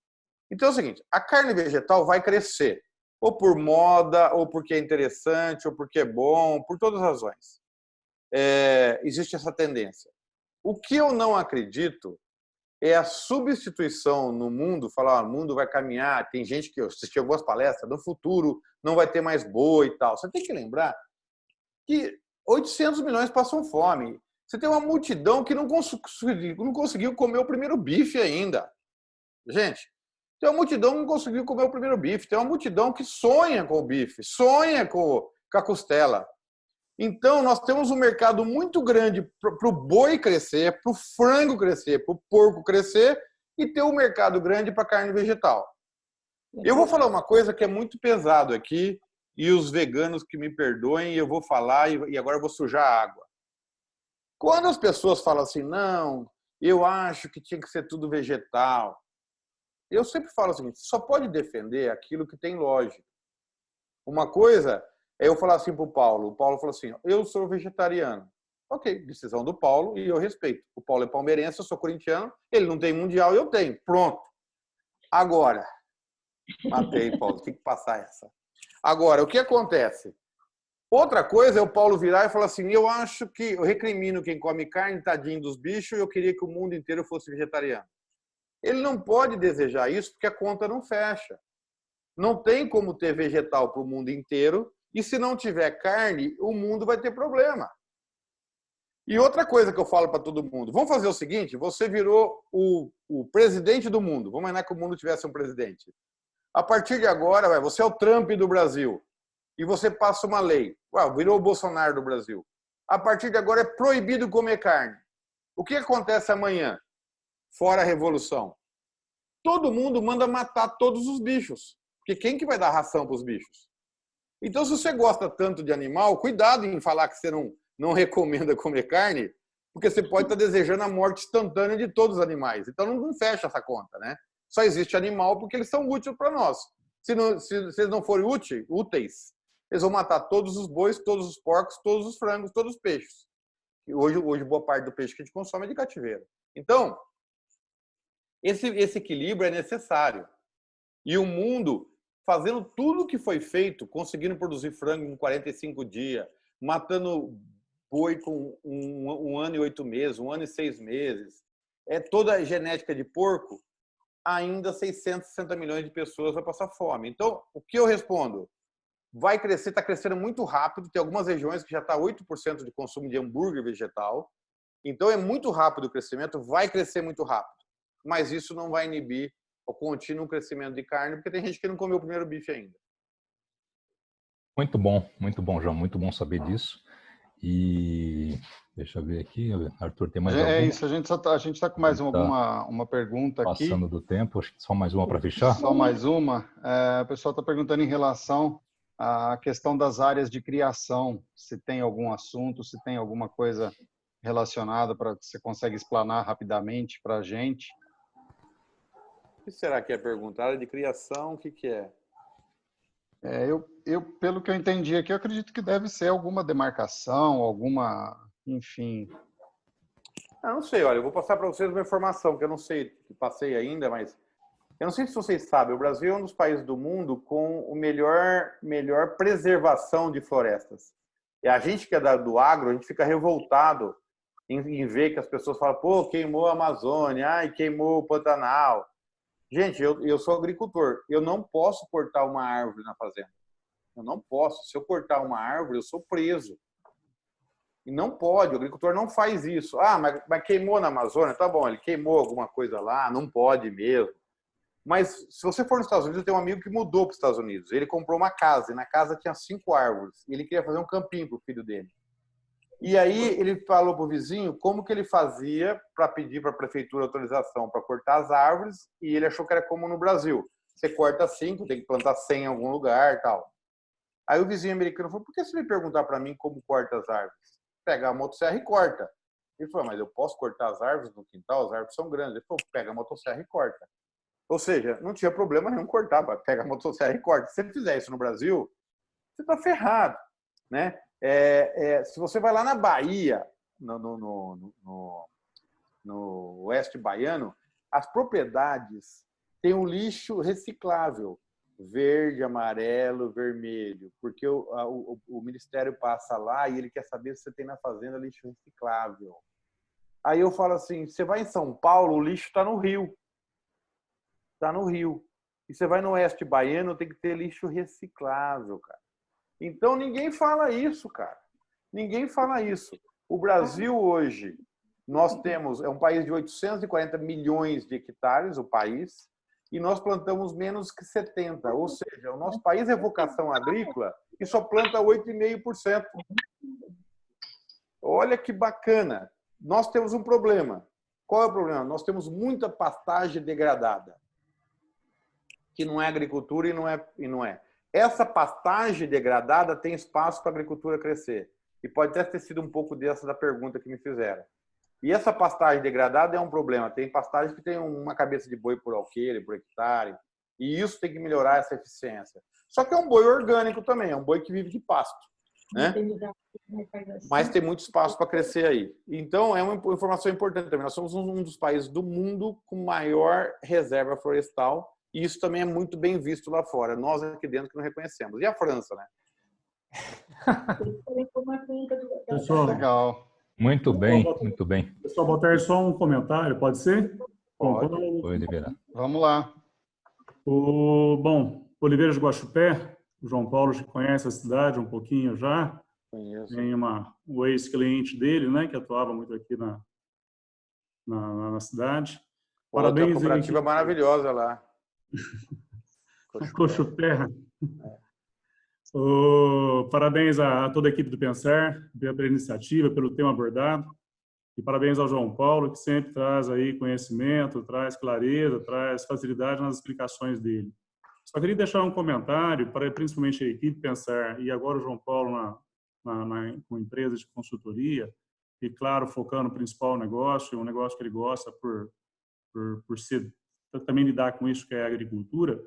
Então é o seguinte, a carne vegetal vai crescer, ou por moda, ou porque é interessante, ou porque é bom, por todas as razões. Existe essa tendência. O que eu não acredito é a substituição no mundo, falar, o mundo vai caminhar, tem gente que assistiu algumas palestras, no futuro não vai ter mais boi e tal. Você tem que lembrar que 800 milhões passam fome. Você tem uma multidão que não conseguiu comer o primeiro bife ainda. Gente, tem uma multidão que não conseguiu comer o primeiro bife. Tem uma multidão que sonha com o bife, sonha com a costela. Então, nós temos um mercado muito grande para o boi crescer, para o frango crescer, para o porco crescer e ter um mercado grande para a carne vegetal. Eu vou falar uma coisa que é muito pesado aqui e os veganos que me perdoem, eu vou falar e agora eu vou sujar a água. Quando as pessoas falam assim, não, eu acho que tinha que ser tudo vegetal, eu sempre falo o seguinte, só pode defender aquilo que tem lógica. Uma coisa é eu falar assim para o Paulo falou assim, eu sou vegetariano. Ok, decisão do Paulo e eu respeito. O Paulo é palmeirense, eu sou corintiano, ele não tem mundial e eu tenho. Pronto. Agora, matei, Paulo, tem que passar essa. Agora, o que acontece? Outra coisa é o Paulo virar e falar assim, eu acho que eu recrimino quem come carne, tadinho dos bichos, eu queria que o mundo inteiro fosse vegetariano. Ele não pode desejar isso porque a conta não fecha. Não tem como ter vegetal para o mundo inteiro e se não tiver carne, o mundo vai ter problema. E outra coisa que eu falo para todo mundo, vamos fazer o seguinte, você virou o presidente do mundo, vamos imaginar que o mundo tivesse um presidente. A partir de agora, você é o Trump do Brasil e você passa uma lei, virou o Bolsonaro do Brasil. A partir de agora é proibido comer carne. O que acontece amanhã? Fora a revolução. Todo mundo manda matar todos os bichos. Porque quem que vai dar ração para os bichos? Então, se você gosta tanto de animal, cuidado em falar que você não recomenda comer carne, porque você pode estar desejando a morte instantânea de todos os animais. Então, não fecha essa conta, né? Só existe animal porque eles são úteis para nós. Se eles não forem úteis, eles vão matar todos os bois, todos os porcos, todos os frangos, todos os peixes. E hoje boa parte do peixe que a gente consome é de cativeiro. Então, esse equilíbrio é necessário. E o mundo fazendo tudo o que foi feito, conseguindo produzir frango em 45 dias, matando boi com 1 ano e 8 meses, 1 ano e 6 meses, toda a genética de porco, ainda 660 milhões de pessoas vai passar fome. Então, o que eu respondo? Vai crescer, está crescendo muito rápido, tem algumas regiões que já está 8% de consumo de hambúrguer vegetal, então é muito rápido o crescimento, vai crescer muito rápido, mas isso não vai inibir o contínuo crescimento de carne, porque tem gente que não comeu o primeiro bife ainda. Muito bom, João, muito bom saber disso. E deixa eu ver aqui, Arthur, tem mais alguma? É isso, a gente está com mais uma pergunta aqui. Passando do tempo, acho que só mais uma para fechar. Só mais uma. O pessoal está perguntando em relação à questão das áreas de criação, se tem algum assunto, se tem alguma coisa relacionada para que você consegue explanar rapidamente para a gente. O que será que é pergunta? Área de criação, o que é? Eu, pelo que eu entendi aqui, eu acredito que deve ser alguma demarcação, enfim. Eu não sei, olha, eu vou passar para vocês uma informação que eu não sei, que passei ainda, mas eu não sei se vocês sabem, o Brasil é um dos países do mundo com o melhor preservação de florestas. E a gente que é do agro, a gente fica revoltado em ver que as pessoas falam, pô, queimou a Amazônia, ai, queimou o Pantanal. Gente, eu sou agricultor, eu não posso cortar uma árvore na fazenda. Eu não posso. Se eu cortar uma árvore, eu sou preso. E não pode, o agricultor não faz isso. Ah, mas queimou na Amazônia? Tá bom, ele queimou alguma coisa lá, não pode mesmo. Mas se você for nos Estados Unidos, eu tenho um amigo que mudou para os Estados Unidos. Ele comprou uma casa, e na casa tinha 5 árvores. E ele queria fazer um campinho para o filho dele. E aí ele falou para o vizinho como que ele fazia para pedir para a prefeitura autorização para cortar as árvores, e ele achou que era como no Brasil. Você corta 5, tem que plantar 100 em algum lugar e tal. Aí o vizinho americano falou, por que você me perguntar para mim como corta as árvores? Pega a motosserra e corta. Ele falou, mas eu posso cortar as árvores no quintal? As árvores são grandes. Ele falou, pega a motosserra e corta. Ou seja, não tinha problema nenhum cortar, pega a motosserra e corta. Se você fizer isso no Brasil, você está ferrado, né? Se você vai lá na Bahia, no oeste baiano, as propriedades têm um lixo reciclável, verde, amarelo, vermelho, porque o Ministério passa lá e ele quer saber se você tem na fazenda lixo reciclável. Aí eu falo assim, você vai em São Paulo, o lixo está no Rio. Está no Rio. E você vai no oeste baiano, tem que ter lixo reciclável, cara. Então, ninguém fala isso, cara. Ninguém fala isso. O Brasil, hoje, nós temos... É um país de 840 milhões de hectares, o país, e nós plantamos menos que 70. Ou seja, o nosso país é vocação agrícola e só planta 8,5%. Olha que bacana. Nós temos um problema. Qual é o problema? Nós temos muita pastagem degradada, que não é agricultura e não é. Essa pastagem degradada tem espaço para a agricultura crescer. E pode até ter sido um pouco dessa da pergunta que me fizeram. E essa pastagem degradada é um problema. Tem pastagem que tem uma cabeça de boi por alqueire, por hectare. E isso tem que melhorar essa eficiência. Só que é um boi orgânico também, é um boi que vive de pasto, né? Mas tem muito espaço para crescer aí. Então, é uma informação importante também. Nós somos um dos países do mundo com maior reserva florestal. E isso também é muito bem visto lá fora. Nós aqui dentro que não reconhecemos. E a França, né? Pessoal, Legal. Muito bem, muito bem. pessoal, botar só um comentário, pode ser? Pode. Oliveira. Vamos lá. Bom, Oliveira de Guaxupé, o João Paulo já conhece a cidade um pouquinho já. Conheço. Tem o ex-cliente dele, né, que atuava muito aqui na cidade. Parabéns. Tem uma Parabéns. cooperativa maravilhosa lá. Cochupé. Parabéns a toda a equipe do Pensar pela iniciativa, pelo tema abordado. E parabéns ao João Paulo, que sempre traz aí conhecimento, traz clareza, traz facilidade nas explicações dele. Só queria deixar um comentário para principalmente a equipe Pensar e agora o João Paulo com empresa de consultoria e, claro, focando no principal negócio, um negócio que ele gosta por ser, também lidar com isso que é a agricultura,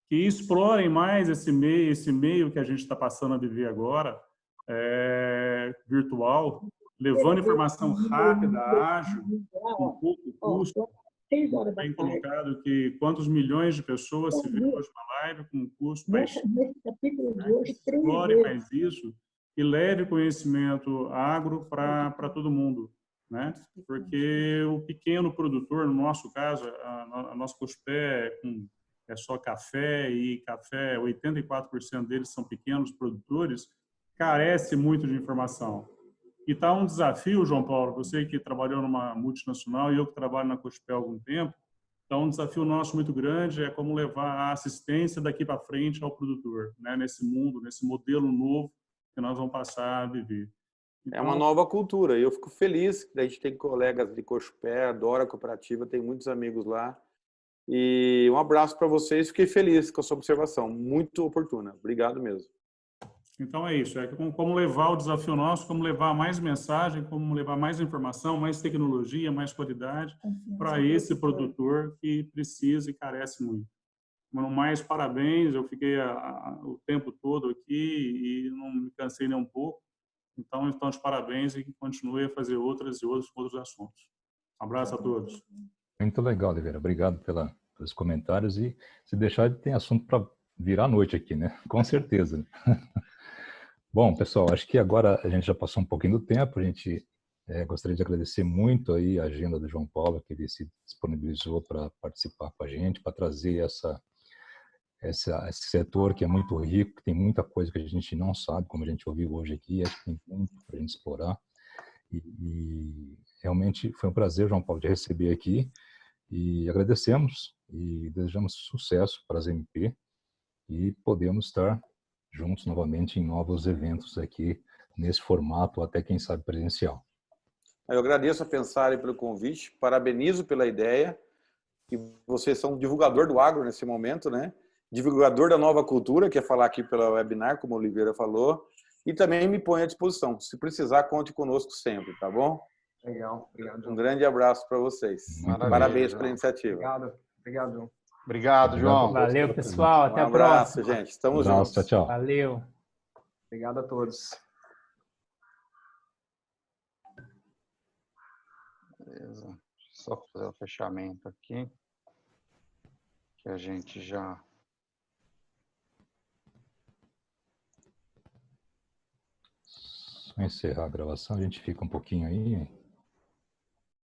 que explorem mais esse meio que a gente está passando a viver agora, virtual, levando informação rápida, ágil, com pouco custo. Tem colocado que quantos milhões de pessoas se viram hoje na live com um custo baixo. Explore mais isso e leve conhecimento agro para todo mundo, né? Porque o pequeno produtor, no nosso caso, a nossa Cochupé é só café, e café, 84% deles são pequenos produtores, carece muito de informação. E está um desafio, João Paulo, você que trabalhou numa multinacional e eu que trabalho na Cochupé há algum tempo, está um desafio nosso muito grande, é como levar a assistência daqui para frente ao produtor, né? Nesse mundo, nesse modelo novo que nós vamos passar a viver. Então, é uma nova cultura e eu fico feliz que a gente tem colegas de Cochupé, adoro a cooperativa, tem muitos amigos lá. E um abraço para vocês, fiquei feliz com a sua observação, muito oportuna. Obrigado mesmo. Então é isso, como levar o desafio nosso, como levar mais mensagem, como levar mais informação, mais tecnologia, mais qualidade para esse produtor que precisa e carece muito. Mais parabéns, eu fiquei o tempo todo aqui e não me cansei nem um pouco. Então de parabéns e que continue a fazer outros assuntos. Um abraço a todos. Muito legal, Oliveira. Obrigado pelos comentários e se deixar, tem assunto para virar a noite aqui, né? Com certeza. Bom, pessoal, acho que agora a gente já passou um pouquinho do tempo. A gente gostaria de agradecer muito aí a agenda do João Paulo, que ele se disponibilizou para participar com a gente, para trazer esse setor que é muito rico, que tem muita coisa que a gente não sabe, como a gente ouviu hoje aqui. Acho que tem muito para a gente explorar. E realmente foi um prazer, João Paulo, de receber aqui. E agradecemos e desejamos sucesso para as MP e podemos estar juntos novamente em novos eventos aqui nesse formato, até quem sabe presencial. Eu agradeço a Pensare pelo convite, parabenizo pela ideia, e vocês são divulgador do agro nesse momento, né? Divulgador da nova cultura, que é falar aqui pela webinar, como o Oliveira falou, e também me põe à disposição. Se precisar, conte conosco sempre, tá bom? Legal, obrigado, João. Um grande abraço para vocês. Maravilha, Parabéns João. pela iniciativa. Obrigado, João. Obrigado, João. Valeu, pessoal. Até a abraço, próxima. gente. Estamos abraço, juntos. tchau, tchau. Valeu. Obrigado a todos. Beleza. Só fazer o fechamento aqui, que a gente já... Só encerrar a gravação, a gente fica um pouquinho aí.